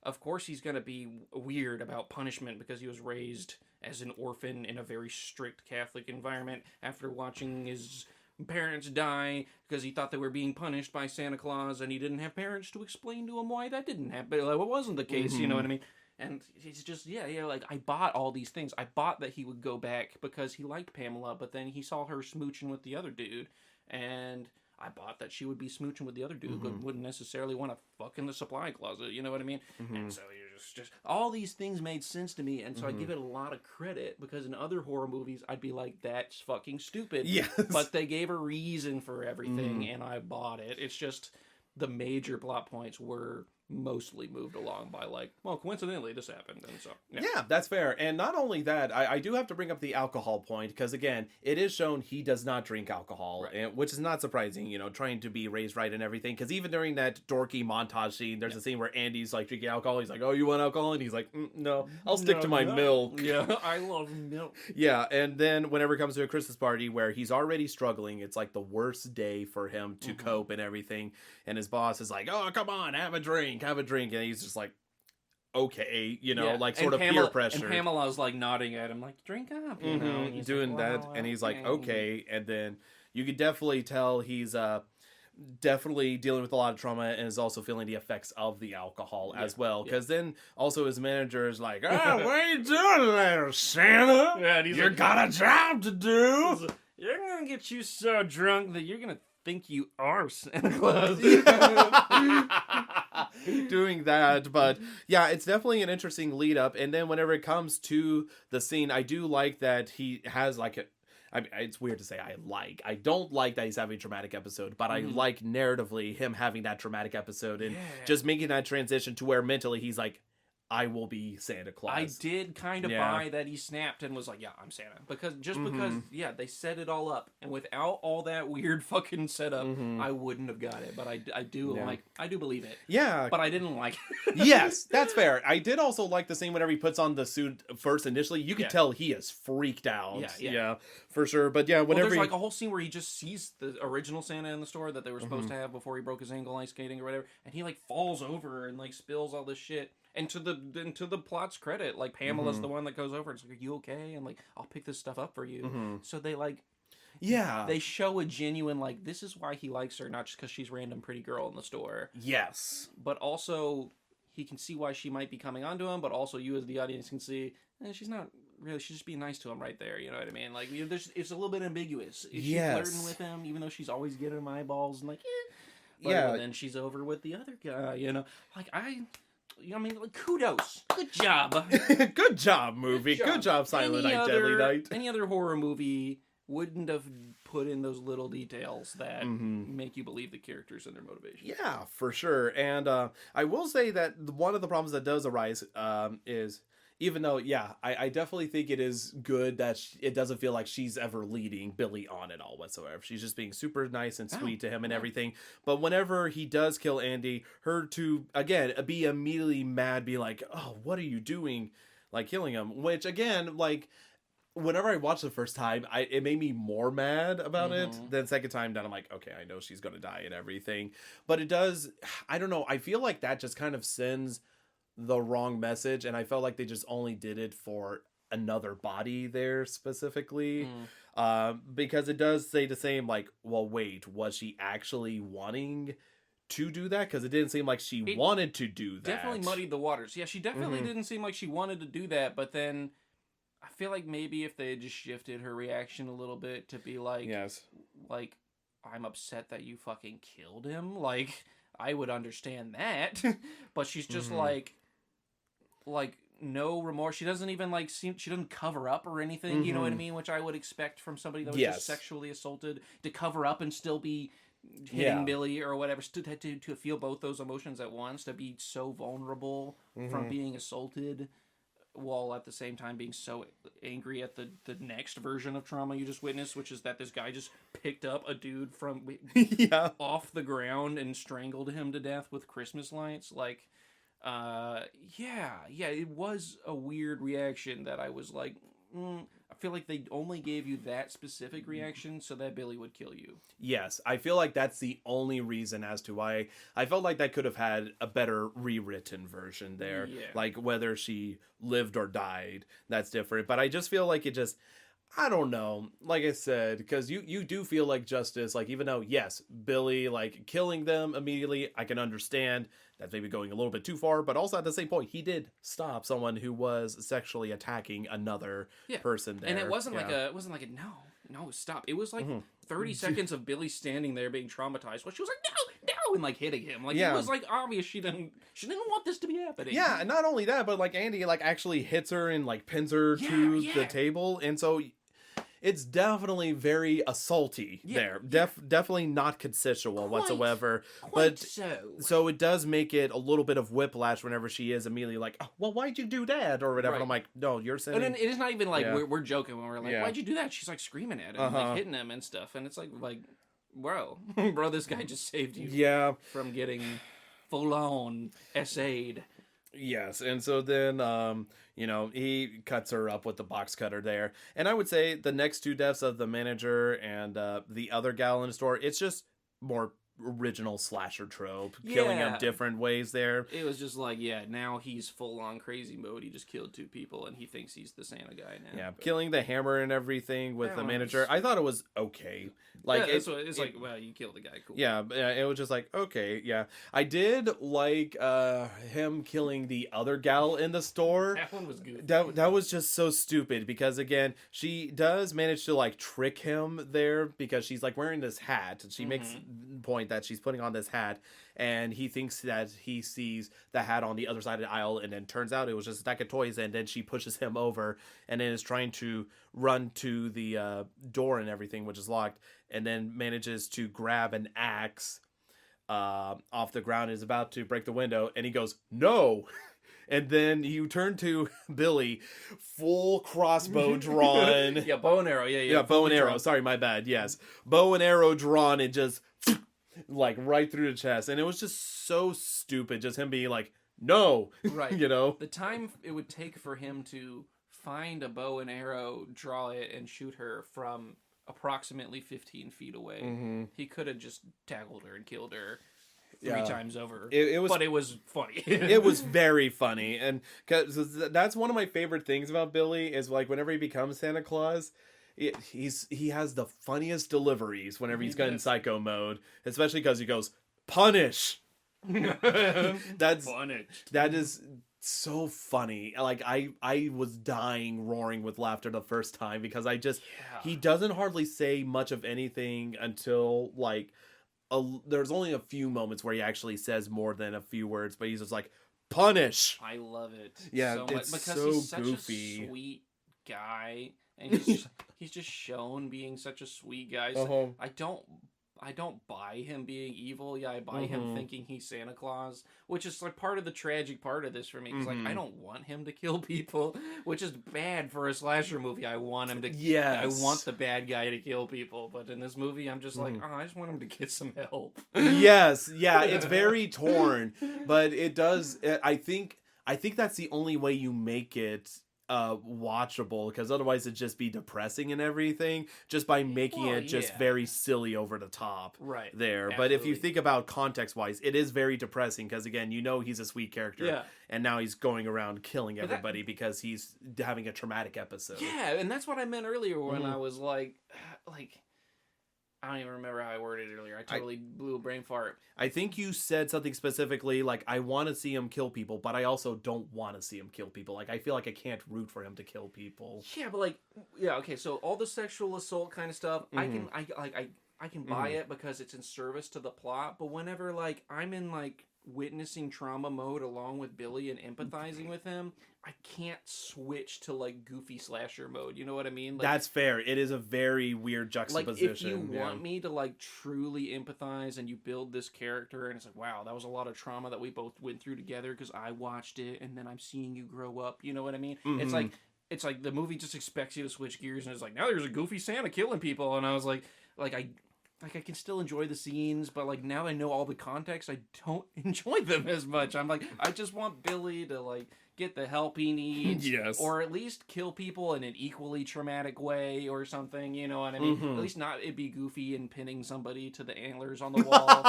Of course he's going to be weird about punishment because he was raised as an orphan in a very strict Catholic environment after watching his parents die because he thought they were being punished by Santa Claus and he didn't have parents to explain to him why that didn't happen. Like, it wasn't the case, you know what I mean? And he's just, like, I bought all these things. I bought that he would go back because he liked Pamela, but then he saw her smooching with the other dude, and I bought that she would be smooching with the other dude, but wouldn't necessarily want to fuck in the supply closet, you know what I mean? And so you're just all these things made sense to me, and so I give it a lot of credit, because in other horror movies, I'd be like, that's fucking stupid. Yes. But they gave a reason for everything, and I bought it. It's just the major plot points were mostly moved along by like, well, coincidentally this happened, and so yeah, that's fair. And not only that, I do have to bring up the alcohol point, because again, it is shown he does not drink alcohol, and, which is not surprising, you know, trying to be raised right and everything, because even during that dorky montage scene, there's a scene where Andy's like drinking alcohol, he's like, oh, you want alcohol? And he's like, no, I'll stick to my milk. Yeah, I love milk. Yeah, and then whenever it comes to a Christmas party where he's already struggling, it's like the worst day for him to cope and everything, and his boss is like, oh, come on, have a drink, and he's just like, okay, you know, like sort of peer pressure. And Pamela's like nodding at him, like, drink up, you know, he's doing like, that, and he's like, okay, and then you could definitely tell he's definitely dealing with a lot of trauma and is also feeling the effects of the alcohol as well, because then also his manager is like, oh, what are you doing there, Santa? Yeah, and you got a job to do. You're gonna get you so drunk that you're gonna think you are Santa Claus. Doing that, but yeah, it's definitely an interesting lead up. And then whenever it comes to the scene, I do like that he has like a, I mean, it's weird to say I don't like that he's having a traumatic episode, but I like narratively him having that traumatic episode and just making that transition to where mentally he's like, I will be Santa Claus. I did kind of buy that he snapped and was like, yeah, I'm Santa. Because they set it all up. And without all that weird fucking setup, I wouldn't have got it. But I do believe it. Yeah. But I didn't like it. Yes, that's fair. I did also like the scene whenever he puts on the suit first initially. You could tell he is freaked out. Yeah, for sure. But yeah, whenever there's like a whole scene where he just sees the original Santa in the store that they were supposed to have before he broke his ankle ice skating or whatever. And he like falls over and like spills all this shit. And to the plot's credit, like Pamela's the one that goes over and is like, are you okay? And like, I'll pick this stuff up for you. So they like, they show a genuine like, this is why he likes her, not just because she's random pretty girl in the store. Yes. But also, he can see why she might be coming onto him, but also you as the audience can see, she's not really, she's just being nice to him right there, you know what I mean? Like, it's a little bit ambiguous. Is she flirting with him, even though she's always getting him eyeballs and like, but then she's over with the other guy, you know? Like, I mean, like, kudos. Good job. Good job, movie. Good job, Silent Night, Deadly Night. Any other horror movie wouldn't have put in those little details that make you believe the characters and their motivation. Yeah, for sure. And I will say that one of the problems that does arise is, even though, I definitely think it is good that it doesn't feel like she's ever leading Billy on at all whatsoever. She's just being super nice and sweet to him and everything. But whenever he does kill Andy, her to, again, be immediately mad, be like, oh, what are you doing? Like, killing him. Which, again, like, whenever I watched the first time, it made me more mad about it. Then second time down, I'm like, okay, I know she's going to die and everything. But it does, I don't know, I feel like that just kind of sends the wrong message, and I felt like they just only did it for another body there specifically, because it does say the same, like, well, wait, was she actually wanting to do that? Because it didn't seem like she wanted to do that. Definitely muddied the waters. Yeah, she definitely didn't seem like she wanted to do that, but then I feel like maybe if they had just shifted her reaction a little bit to be like, like, I'm upset that you fucking killed him, like, I would understand that. But she's just like, no remorse. She doesn't even like she doesn't cover up or anything. You know what I mean? Which I would expect from somebody that was just sexually assaulted to cover up and still be hitting Billy or whatever. To feel both those emotions at once, to be so vulnerable from being assaulted, while at the same time being so angry at the next version of trauma you just witnessed, which is that this guy just picked up a dude from off the ground and strangled him to death with Christmas lights. Like, it was a weird reaction that I was like, I feel like they only gave you that specific reaction so that Billy would kill you. Yes, I feel like that's the only reason as to why I felt like that could have had a better rewritten version there. Yeah. Like whether she lived or died, that's different. But I just feel like it just, I don't know. Like I said, because you do feel like justice, like even though, yes, Billy, like killing them immediately, I can understand that's maybe going a little bit too far, but also at the same point, he did stop someone who was sexually attacking another person there. And it wasn't like a no, stop. It was like 30 seconds of Billy standing there being traumatized. Well, she was like, no, and like hitting him. Like it was like obvious she didn't want this to be happening. Yeah, and not only that, but like Andy like actually hits her and like pins her to the table, and so it's definitely very assaulty there. Definitely not consensual whatsoever. But so it does make it a little bit of whiplash whenever she is immediately like, oh, well, why'd you do that? Or whatever. Right. And I'm like, no, you're saying. And then it is not even like we're joking when we're like, why'd you do that? She's like screaming at him, like hitting him and stuff. And it's like, bro, this guy just saved you from getting full on essayed. Yes, and so then, he cuts her up with the box cutter there. And I would say the next two deaths of the manager and the other gal in the store, it's just more original slasher trope, killing them different ways there. It was just like, now he's full on crazy mode. He just killed two people and he thinks he's the Santa guy now. Yeah, killing the hammer and everything with the manager. I thought it was okay. Like it's like, well, you killed the guy, cool. Yeah, it was just like, okay, yeah. I did like him killing the other gal in the store. That one was good. That was just so stupid because again, she does manage to like trick him there because she's like wearing this hat and she makes the point that she's putting on this hat and he thinks that he sees the hat on the other side of the aisle and then turns out it was just a stack of toys and then she pushes him over and then is trying to run to the door and everything, which is locked, and then manages to grab an axe off the ground and is about to break the window and he goes, no! And then you turn to Billy, full crossbow drawn. Bow and arrow. Yeah, bow and arrow. Sorry, my bad. Yes. Bow and arrow drawn and just like right through the chest. And it was just so stupid. Just him being like, no. Right. The time it would take for him to find a bow and arrow, draw it, and shoot her from approximately 15 feet away. He could have just tackled her and killed her. Three times over. But it was funny. It was very funny. And cause that's one of my favorite things about Billy is like whenever he becomes Santa Claus, he has the funniest deliveries whenever he's got in psycho mode, especially because he goes, punish. That's punished. That is so funny. Like I was dying roaring with laughter the first time because he doesn't hardly say much of anything until like there's only a few moments where he actually says more than a few words, but he's just like, punish. I love it. Yeah, so it's much because so he's such goofy. a sweet guy, and he's just shown being such a sweet guy. So I don't buy him being evil. Yeah, I buy him thinking he's Santa Claus, which is like part of the tragic part of this for me. Because like I don't want him to kill people, which is bad for a slasher movie. I want him to. Yes. I want the bad guy to kill people, but in this movie, I'm just like, I just want him to get some help. Yes, yeah, it's very torn, but it does. I think that's the only way you make it watchable, because otherwise it'd just be depressing and everything just by making it just very silly over the top there. Absolutely. But if you think about context wise, it is very depressing because again, he's a sweet character and now he's going around killing everybody because he's having a traumatic episode. Yeah, and that's what I meant earlier when I was like I don't even remember how I worded it earlier. I totally blew a brain fart. I think you said something specifically like, I want to see him kill people, but I also don't want to see him kill people. Like, I feel like I can't root for him to kill people. Yeah, but okay, so all the sexual assault kind of stuff, I can buy it because it's in service to the plot, but whenever, I'm in, witnessing trauma mode along with Billy and empathizing with him, I can't switch to like goofy slasher mode. You know what I mean? Like, that's fair. It is a very weird juxtaposition. Like, if you want me to like truly empathize and you build this character and it's like, wow, that was a lot of trauma that we both went through together because I watched it and then I'm seeing you grow up. You know what I mean? Mm-hmm. It's like the movie just expects you to switch gears and it's like, now there's a goofy Santa killing people, and I was like I can still enjoy the scenes, but like now I know all the context, I don't enjoy them as much. I'm like, I just want Billy to like get the help he needs, yes, or at least kill people in an equally traumatic way or something. You know what I mean? At least not it be goofy and pinning somebody to the antlers on the wall.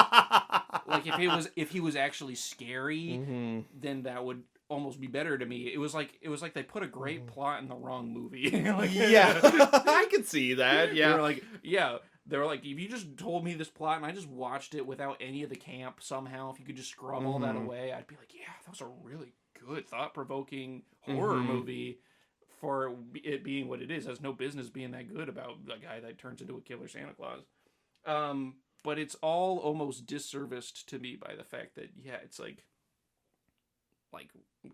Like if he was actually scary, then that would almost be better to me. It was like they put a great plot in the wrong movie. Like, yeah, I could see that. Yeah, they were like, if you just told me this plot and I just watched it without any of the camp somehow, if you could just scrub all that away, I'd be like, yeah, that was a really good, thought-provoking horror movie for it being what it is. It has no business being that good about a guy that turns into a killer Santa Claus. But it's all almost disserviced to me by the fact that, yeah, it's like,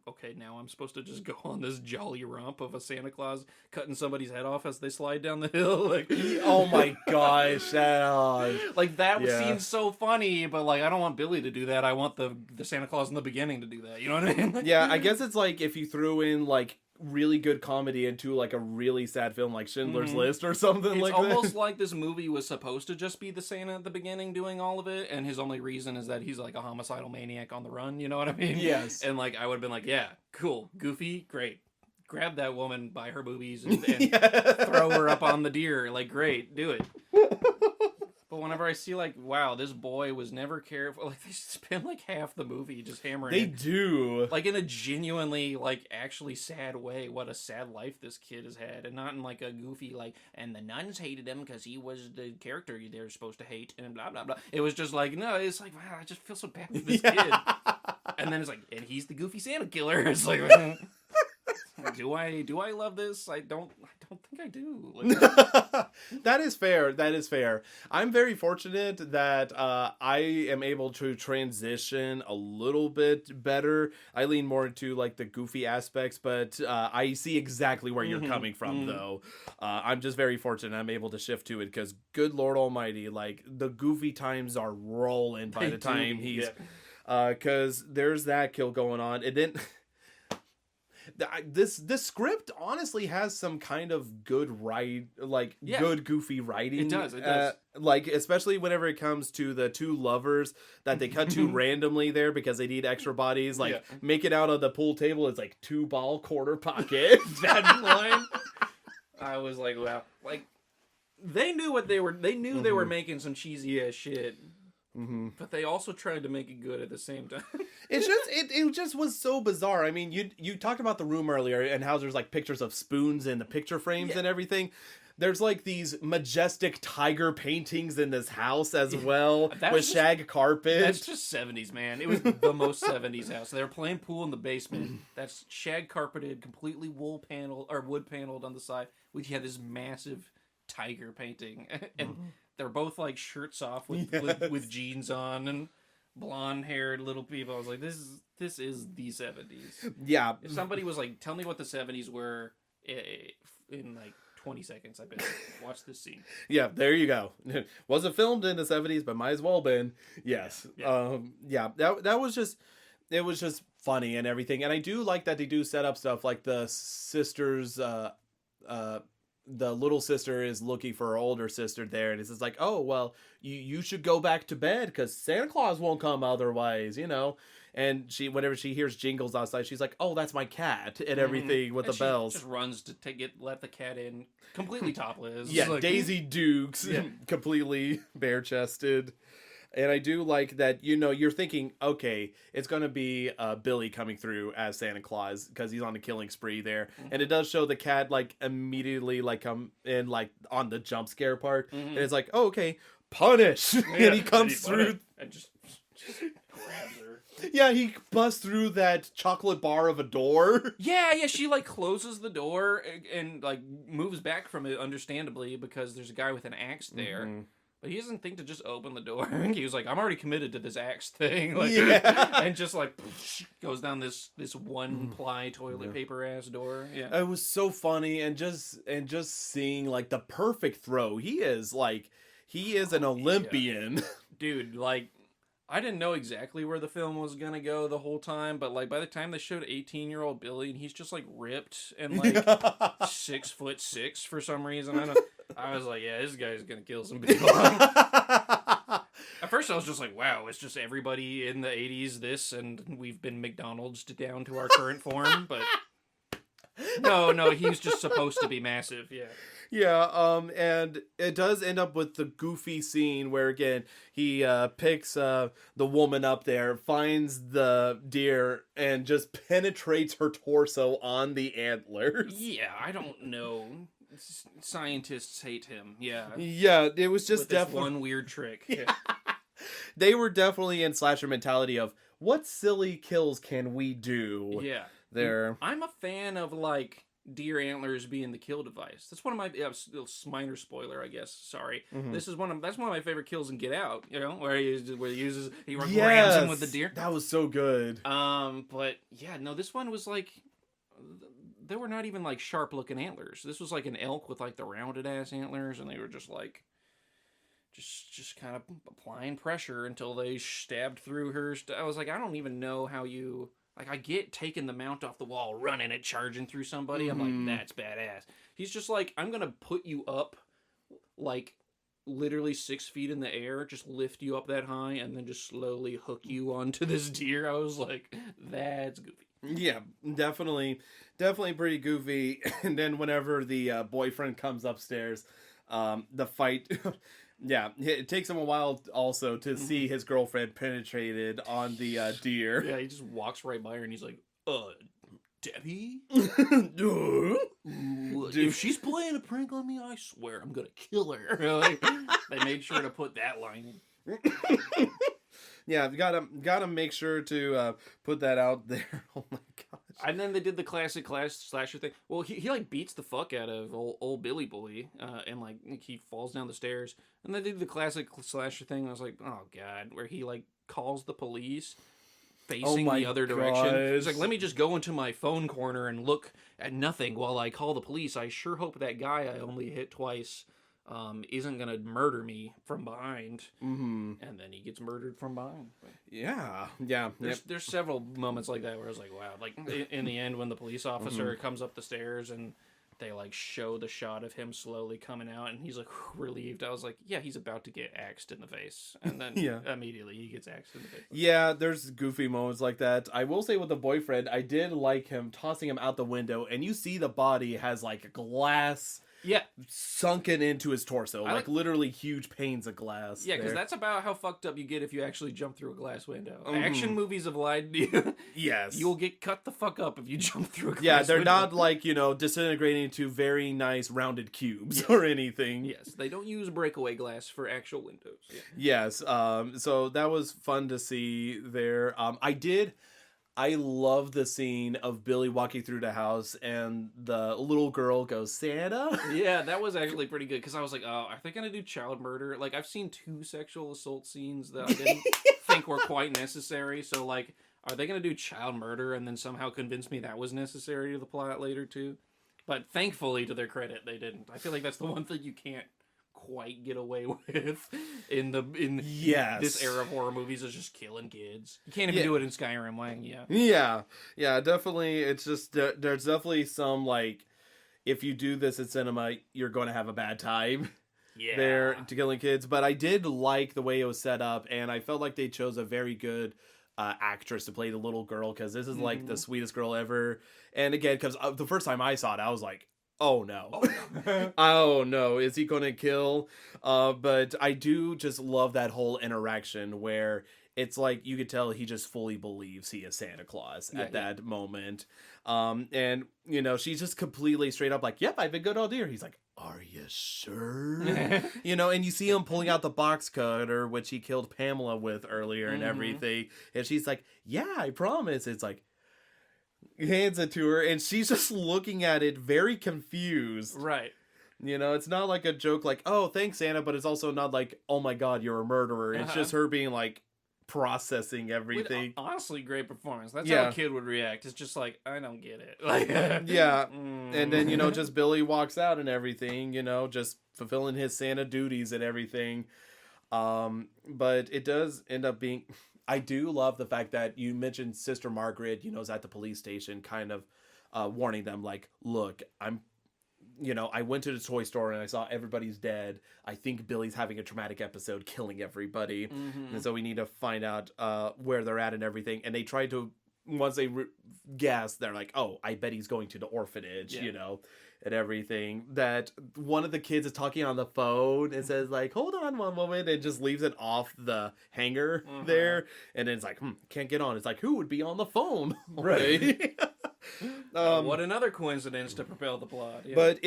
okay, now I'm supposed to just go on this jolly romp of a Santa Claus cutting somebody's head off as they slide down the hill. Like, oh my gosh, like that seems so funny, but like I don't want Billy to do that. I want the Santa Claus in the beginning to do that. You know what I mean? Yeah, I guess it's like if you threw in like really good comedy into like a really sad film like Schindler's List or something like that. It's almost like this movie was supposed to just be the Santa at the beginning doing all of it, and his only reason is that he's like a homicidal maniac on the run, you know what I mean? Yes. And like I would have been like, yeah, cool, goofy, great. Grab that woman by her boobies and throw her up on the deer. Like, great, do it. But whenever I see, like, wow, this boy was never careful, like, they spend, like, half the movie just hammering They do. Like, in a genuinely, like, actually sad way, what a sad life this kid has had. And not in, like, a goofy, like, and the nuns hated him because he was the character they're supposed to hate, and blah, blah, blah. It was just like, no, it's like, wow, I just feel so bad for this kid. And then it's like, and he's the goofy Santa killer. It's like... Do I love this? I don't think I do. Like, that is fair. I'm very fortunate that I am able to transition a little bit better. I lean more into like the goofy aspects, but I see exactly where you're coming from though. I'm just very fortunate I'm able to shift to it because good Lord Almighty, like the goofy times are rolling by the time he's because there's that kill going on. And then this script honestly has some kind of good good goofy writing. It does. Like especially whenever it comes to the two lovers that they cut to randomly there because they need extra bodies. Like make it out of the pool table. It's like 2-ball quarter pocket. That line. I was like, wow, like they knew what they were. They knew they were making some cheesy ass shit. But they also tried to make it good at the same time. It just was so bizarre. I mean, you talked about the room earlier and how there's like pictures of spoons in the picture frames and everything. There's like these majestic tiger paintings in this house as well with shag carpet. That's just 70s, man. It was the most 70s house. They were playing pool in the basement. That's shag carpeted, completely wood paneled on the side. We had this massive tiger painting and they're both like shirts off with jeans on and blonde haired little people. I was like, this is the 70s. Yeah. If somebody was like, tell me what the 70s were in like 20 seconds, I bet watch this scene. Yeah, there you go. Wasn't filmed in the 70s, but might as well been. Yes. That was just, it was just funny and everything. And I do like that they do set up stuff like the sisters, the little sister is looking for her older sister there, and it's just like, oh, well, you should go back to bed because Santa Claus won't come otherwise, you know. And whenever she hears jingles outside, she's like, oh, that's my cat and everything with the bells. Just runs to let the cat in completely topless. Yeah, like, Daisy Dukes, completely bare-chested. And I do like that, you know, you're thinking, okay, it's going to be Billy coming through as Santa Claus because he's on the killing spree there. And it does show the cat, like, immediately, like, come in, like, on the jump scare part. And it's like, oh, okay, punish. And he comes through. And just grabs her. Yeah, he busts through that chocolate bar of a door. Yeah, she, like, closes the door and like, moves back from it, understandably, because there's a guy with an axe there. But he doesn't think to just open the door. He was like, I'm already committed to this axe thing. Like, Yeah. and just like goes down this one ply toilet paper ass door. Yeah. It was so funny, and just seeing like the perfect throw. He is an Olympian. Dude, like, I didn't know exactly where the film was gonna go the whole time, but like by the time they showed 18-year-old Billy, and he's just like ripped and like 6'6" for some reason. I was like, yeah, this guy's gonna kill some people. At first, I was just like, wow, it's just everybody in the 80s this, and we've been McDonald'sed down to our current form. But no, he's just supposed to be massive. Yeah. Yeah, and it does end up with the goofy scene where, again, he picks the woman up there, finds the deer, and just penetrates her torso on the antlers. Yeah, I don't know. Scientists hate him. Yeah. Yeah, it was just definitely one weird trick. Yeah. They were definitely in slasher mentality of what silly kills can we do? Yeah. There. I'm a fan of like deer antlers being the kill device. That's one of my minor spoiler, I guess. Sorry. Mm-hmm. That's one of my favorite kills in Get Out. You know, where he rams Yes, him with the deer. that was so good. But yeah, no, this one was like. They were not even like sharp looking antlers. This was like an elk with like the rounded ass antlers, and they were just like, just kind of applying pressure until they stabbed through her. I was like, I don't even know how you like. I get taking the mount off the wall, running it, charging through somebody. I'm like, that's badass. He's just like, I'm gonna put you up, like literally 6 feet in the air, just lift you up that high, and then just slowly hook you onto this deer. I was like, that's goofy. Yeah, definitely pretty goofy. And then whenever the boyfriend comes upstairs, the fight, yeah, it takes him a while also to see his girlfriend penetrated on the deer. Yeah, he just walks right by her and he's like, Debbie? If she's playing a prank on me, I swear I'm gonna kill her. Like, they made sure to put that line in. Yeah, gotta make sure to put that out there. Oh my gosh! And then they did the classic slasher thing. Well, he like beats the fuck out of old Billy Boy, and like he falls down the stairs. And they did the classic slasher thing. And I was like, oh god, where he like calls the police facing the other direction. He's like, let me just go into my phone corner and look at nothing while I call the police. I sure hope that guy I only hit twice isn't gonna murder me from behind. Mm-hmm. And then he gets murdered from behind. Yeah. There's several moments like that where I was like, wow. Like in the end when the police officer comes up the stairs and they like show the shot of him slowly coming out and he's like relieved. I was like, yeah, he's about to get axed in the face. And then immediately he gets axed in the face. Yeah, there's goofy moments like that. I will say with the boyfriend, I did like him tossing him out the window, and you see the body has like glass sunken into his torso, like literally huge panes of glass. Yeah, because that's about how fucked up you get if you actually jump through a glass window. Action movies have lied to you. Yes. You'll get cut the fuck up if you jump through a glass window. Yeah, they're window. not like, disintegrating into very nice rounded cubes or anything. Yes, they don't use breakaway glass for actual windows. Yeah. Yes, so that was fun to see there. I love the scene of Billy walking through the house and the little girl goes, Santa? Yeah, that was actually pretty good because I was like, oh, are they going to do child murder? Like, I've seen 2 sexual assault scenes that I didn't think were quite necessary. So, like, are they going to do child murder and then somehow convince me that was necessary to the plot later, too? But thankfully, to their credit, they didn't. I feel like that's the one thing you can't quite get away with in this era of horror movies is just killing kids. You can't even do it in Skyrim. Yeah, definitely. It's just there's definitely some like, if you do this at cinema, you're going to have a bad time. Yeah, there to killing kids. But I did like the way it was set up, and I felt like they chose a very good actress to play the little girl, because this is like the sweetest girl ever. And again, because the first time I saw it, I was like, oh no. Oh no, is he gonna kill? But I do just love that whole interaction where it's like you could tell he just fully believes he is Santa Claus at that moment. And she's just completely straight up like, yep, I've been good all year. He's like, are you sure? And you see him pulling out the box cutter, which he killed Pamela with earlier and everything. And she's like, yeah, I promise. It's like, hands it to her, and she's just looking at it very confused. Right. You know, it's not like a joke like, oh, thanks, Santa, but it's also not like, oh my god, you're a murderer. It's just her being like processing everything. Honestly, great performance. That's Yeah. how a kid would react. It's just like, I don't get it. Like, Yeah. And then, you know, just Billy walks out and everything, you know, just fulfilling his Santa duties and everything. But it does end up being... I do love the fact that you mentioned Sister Margaret, you know, is at the police station kind of warning them like, look, I went to the toy store and I saw everybody's dead. I think Billy's having a traumatic episode, killing everybody. And so we need to find out where they're at and everything. And they try to, once they guess, they're like, oh, I bet he's going to the orphanage, you know, and everything. That one of the kids is talking on the phone and says like, hold on one moment, and just leaves it off the hanger there. And then it's like, can't get on. It's like, who would be on the phone? Right. What another coincidence to propel the plot. Yeah. But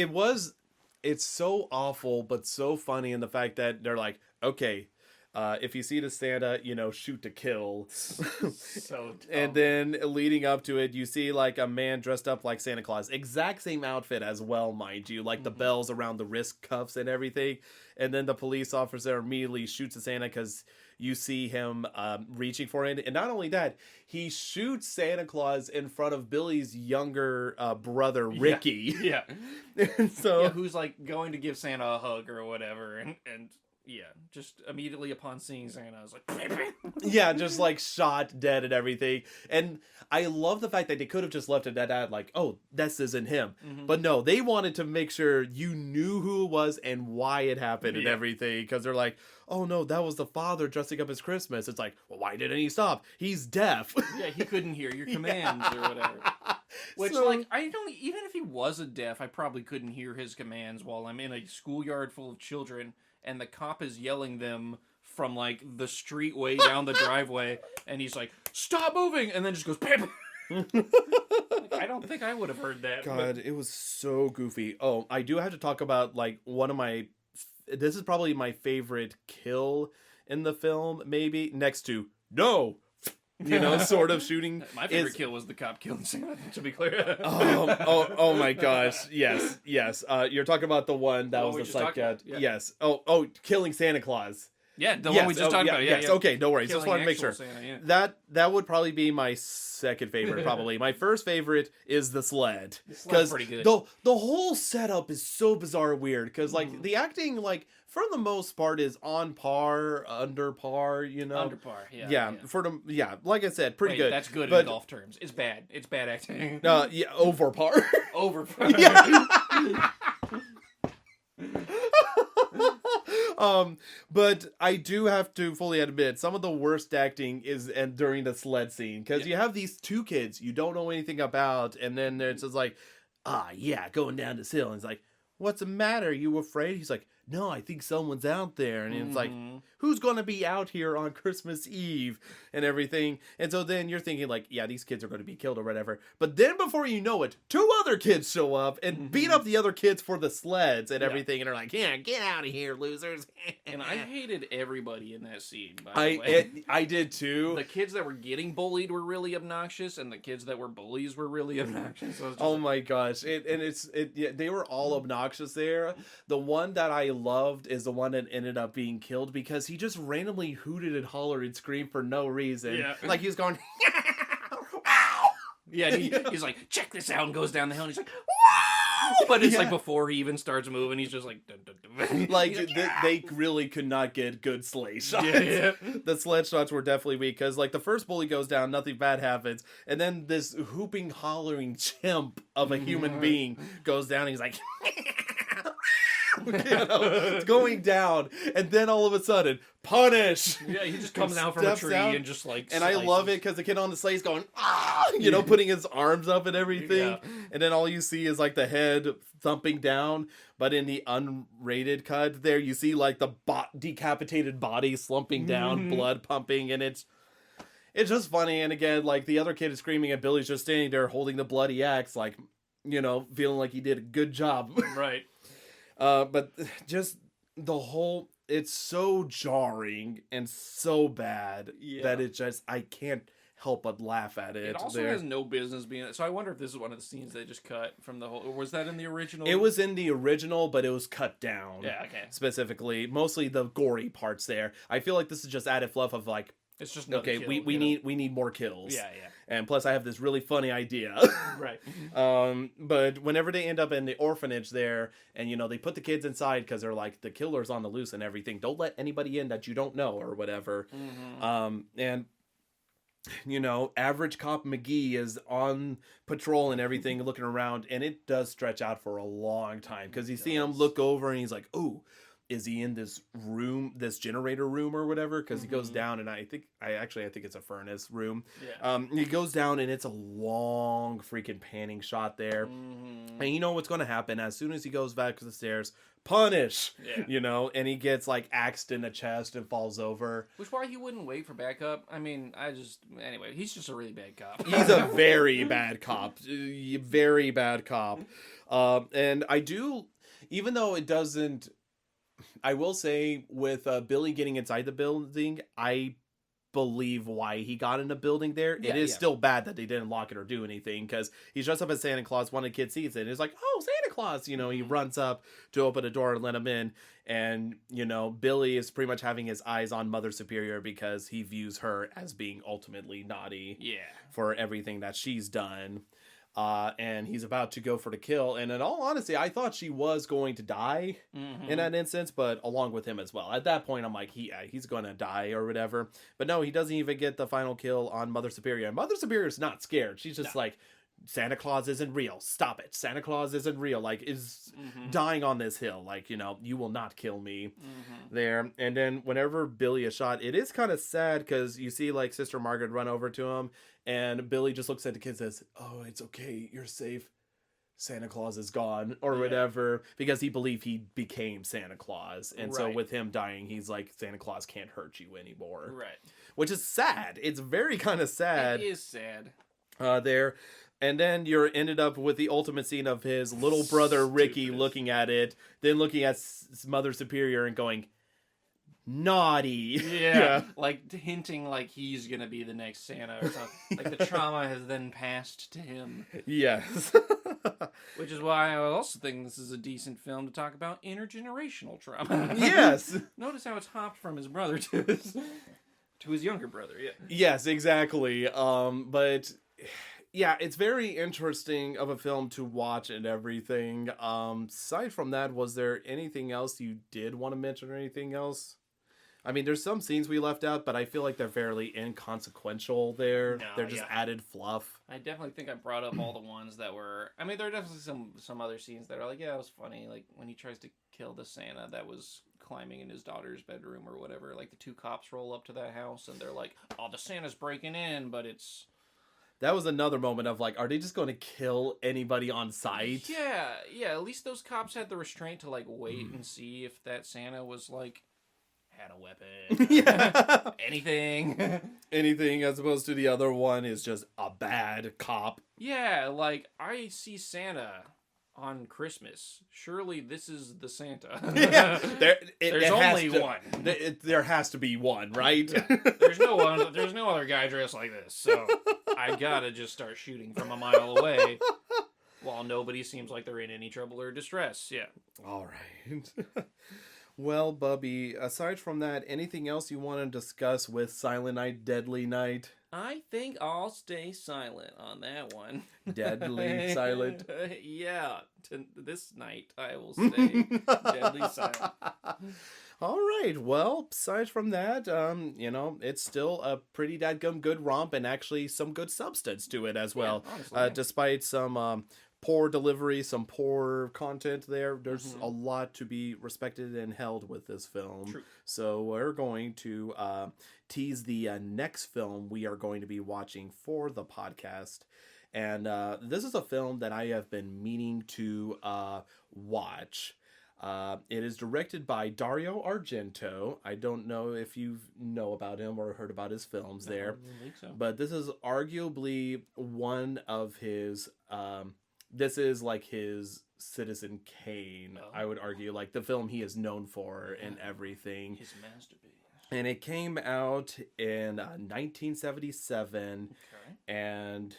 it's so awful, but so funny in the fact that they're like, okay, if you see the Santa, you know, shoot to kill. So dumb. And then leading up to it, you see like a man dressed up like Santa Claus. Exact same outfit as well, mind you. Like the bells around the wrist cuffs and everything. And then the police officer immediately shoots at Santa because you see him reaching for it. And not only that, he shoots Santa Claus in front of Billy's younger brother, Ricky. Yeah. And so... Yeah, who's like going to give Santa a hug or whatever. And yeah, just immediately upon seeing Santa, I was like... Yeah, just like shot dead and everything. And I love the fact that they could have just left it at that, like, oh, this isn't him. But no, they wanted to make sure you knew who it was and why it happened and everything. Because they're like, oh no, that was the father dressing up as Christmas. It's like, well, why didn't he stop? He's deaf. Yeah, he couldn't hear your commands or whatever. Which, So- like, I don't... Even if he wasn't deaf, I probably couldn't hear his commands while I'm in a schoolyard full of children and the cop is yelling them from, like, the street way down the driveway, and he's like, stop moving! And then just goes, Pip! Like, I don't think I would have heard that. God, it was so goofy. Oh, I do have to talk about, like, one of my... This is probably my favorite kill in the film, maybe, next to, no! You know, sort of shooting. My favorite kill was the cop killing Santa, to be clear. Oh my gosh. Yes. You're talking about the one that was we the just talked about, yeah. Yes. Oh, killing Santa Claus. Yeah, the one we just talked about. Yeah, yes. yeah. Okay, no worries. Just Killing want to make sure. actual Santa, yeah. That would probably be my second favorite, probably. My first favorite is the sled. Sled's pretty good. The whole setup is so bizarre and weird. Because, like, the acting, like, for the most part is on par, under par, you know? Under par, yeah. Like I said, pretty good. That's good but, in golf terms. It's bad. It's bad acting. Yeah, over par. Over par. But I do have to fully admit some of the worst acting is and during the sled scene because you have these two kids you don't know anything about, and then it's just like, going down this hill, and it's like, what's the matter? You afraid? He's like, no, I think someone's out there. And it's like, who's going to be out here on Christmas Eve and everything? And so then you're thinking like, yeah, these kids are going to be killed or whatever. But then before you know it, two other kids show up and beat up the other kids for the sleds and everything. And they're like, yeah, get out of here, losers. And I hated everybody in that scene, by the way. I did too. The kids that were getting bullied were really obnoxious, and the kids that were bullies were really obnoxious. So oh my gosh. They were all obnoxious there. The one that I loved is the one that ended up being killed because he just randomly hooted and hollered and screamed for no reason. Yeah. Like he was going, yeah, and he's like, check this out, and goes down the hill, and he's like, wow! But it's like before he even starts moving, he's just like, dun, dun, dun. Like they really could not get good sleigh shots. Yeah. The sled shots were definitely weak because like the first bully goes down, nothing bad happens, and then this hooping, hollering chimp of a human being goes down, and he's like, it's going down, and then all of a sudden, punish. Yeah, he just comes out from a tree and just like. And I love it because the kid on the sleigh is going, putting his arms up and everything, and then all you see is like the head thumping down. But in the unrated cut, there you see like the decapitated body slumping down, blood pumping, and it's just funny. And again, like the other kid is screaming, and Billy's just standing there holding the bloody axe, like feeling like he did a good job, right. But just the whole, it's so jarring and so bad that it just, I can't help but laugh at it. It also there. has no business being. So I wonder if this is one of the scenes they just cut from the whole. Or was that in the original? It was in the original, but it was cut down. Yeah. Okay. Specifically, mostly the gory parts there. I feel like this is just added fluff of like, It's just okay, kill, we need more kills. Yeah. And plus, I have this really funny idea. Right. But whenever they end up in the orphanage there, and they put the kids inside because they're like, the killer's on the loose and everything. Don't let anybody in that you don't know or whatever. And average cop McGee is on patrol and everything, looking around, and it does stretch out for a long time because you see him look over and he's like, "Oh, is he in this room, this generator room or whatever?" Because he goes down, and I think it's a furnace room. Yeah. He goes down, and it's a long freaking panning shot there, and you know what's going to happen as soon as he goes back to the stairs. Punish, and he gets like axed in the chest and falls over. Which why he wouldn't wait for backup? I mean, anyway, he's just a really bad cop. He's a very bad cop, very bad cop, and I do, even though it doesn't. I will say with Billy getting inside the building, I believe why he got in the building there. It is still bad that they didn't lock it or do anything because he's dressed up as Santa Claus. One of the kids sees it and is like, "Oh, Santa Claus!" He runs up to open the door and let him in. And, Billy is pretty much having his eyes on Mother Superior because he views her as being ultimately naughty for everything that she's done. And he's about to go for the kill. And in all honesty, I thought she was going to die in that instance, but along with him as well. At that point, I'm like, he's going to die or whatever. But no, he doesn't even get the final kill on Mother Superior. And Mother Superior's not scared. She's just like, Santa Claus isn't real. Stop it. Santa Claus isn't real. Like, is dying on this hill. Like, you will not kill me there. And then whenever Billy is shot, it is kind of sad because you see, like, Sister Margaret run over to him. And Billy just looks at the kid and says, "Oh, it's okay. You're safe. Santa Claus is gone," or whatever, because he believed he became Santa Claus. And so with him dying, he's like, Santa Claus can't hurt you anymore. Right. Which is sad. It's very kind of sad. It is sad. There. And then you're ended up with the ultimate scene of his little brother, Ricky, looking at it, then looking at Mother Superior and going, "Naughty." Yeah. Like hinting like he's gonna be the next Santa or something. Like the trauma has then passed to him. Yes. Which is why I also think this is a decent film to talk about intergenerational trauma. Yes. Notice how it's hopped from his brother to his younger brother. Yeah. Yes, exactly. But yeah, it's very interesting of a film to watch and everything. Aside from that, was there anything else you did want to mention or anything else? I mean, there's some scenes we left out, but I feel like they're fairly inconsequential there. They're just added fluff. I definitely think I brought up all the ones that were... I mean, there are definitely some other scenes that are like, yeah, it was funny. Like, when he tries to kill the Santa that was climbing in his daughter's bedroom or whatever. Like, the two cops roll up to that house, and they're like, "Oh, the Santa's breaking in," but it's... That was another moment of like, are they just going to kill anybody on sight? Yeah. At least those cops had the restraint to, like, wait and see if that Santa was, like... had a weapon. Yeah. Anything. Anything, as opposed to the other one is just a bad cop. Yeah, like, I see Santa on Christmas. Surely this is the Santa. Yeah. There's only one. There has to be one, right? Yeah. There's no other guy dressed like this, so I gotta just start shooting from a mile away while nobody seems like they're in any trouble or distress. Yeah. All right. Well, Bubby, aside from that, anything else you want to discuss with Silent Night, Deadly Night? I think I'll stay silent on that one. Deadly silent? Yeah. This night, I will stay deadly silent. All right. Well, aside from that, it's still a pretty dadgum good romp and actually some good substance to it as well. Yeah, honestly, despite some... poor delivery, some poor content there. There's a lot to be respected and held with this film. True. So we're going to tease the next film we are going to be watching for the podcast. And this is a film that I have been meaning to watch. It is directed by Dario Argento. I don't know if you know about him or heard about his films there. I don't think so. But this is arguably one of his... this is like his Citizen Kane, I would argue, like the film he is known for and everything. His masterpiece. And it came out in 1977. Okay. And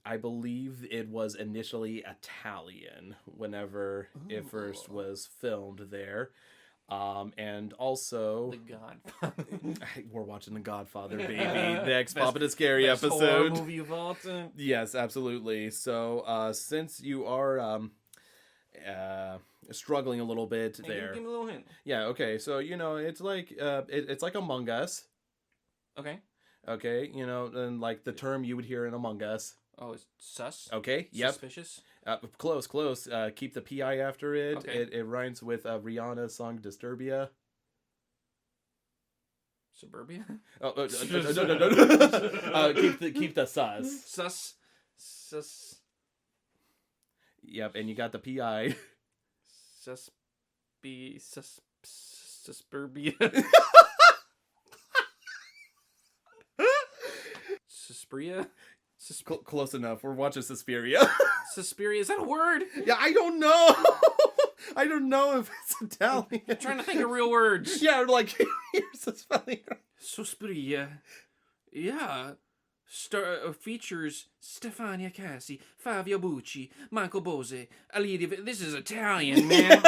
I believe it was initially Italian whenever it first was filmed there. And also... The Godfather. We're watching The Godfather, baby. Next Poppin the Scary best horror episode. movie of all time. Yes, absolutely. So, since you are struggling a little bit there... Give me a little hint. Yeah, okay. So, it's like it's like Among Us. Okay. Okay, and like the term you would hear in Among Us. Oh, it's sus? Okay, yep. Suspicious? Close. Keep the PI after it. Okay. It rhymes with Rihanna's song Disturbia. Suburbia? Oh, no. Keep the sus. Sus. Yep, and you got the PI. Suburbia. Suspiria? Close enough. We're watching Suspiria. Suspiria, is that a word? Yeah, I don't know. I don't know if it's Italian. I'm trying to think of real words. Yeah, like, here's the spelling. Suspiria. Yeah. Features Stefania Cassi, Fabio Bucci, Michael Bose, Alidia. This is Italian, man.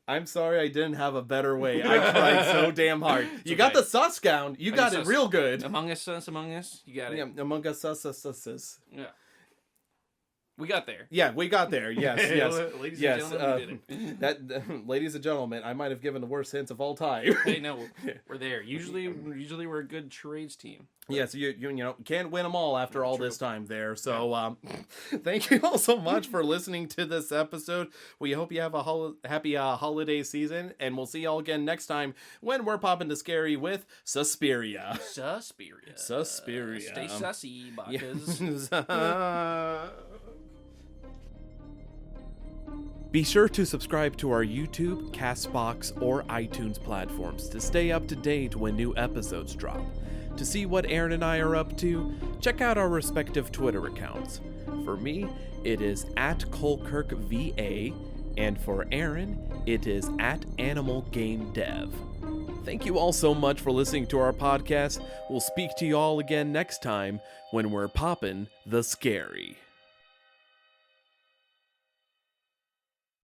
I'm sorry I didn't have a better way. I tried so damn hard. You got the sus down. You got it real good. Among Us. You got it. Yeah, Among Us, sus. Yeah. We got there. Yeah, we got there. Yes. Ladies and gentlemen, we did it. Ladies and gentlemen, I might have given the worst hints of all time. Hey, no, we're there. Usually we're a good charades team. Yes, you can't win them all after all this time there. So, thank you all so much for listening to this episode. We hope you have a happy holiday season, and we'll see y'all again next time when we're Poppin the Scary with Suspiria. Suspiria. Stay sussy, Bacchus. Be sure to subscribe to our YouTube, Castbox, or iTunes platforms to stay up to date when new episodes drop. To see what Aaron and I are up to, check out our respective Twitter accounts. For me, it is @ColeKirkVA, and for Aaron, it is @AnimalGameDev. Thank you all so much for listening to our podcast. We'll speak to you all again next time when we're Poppin the Scary.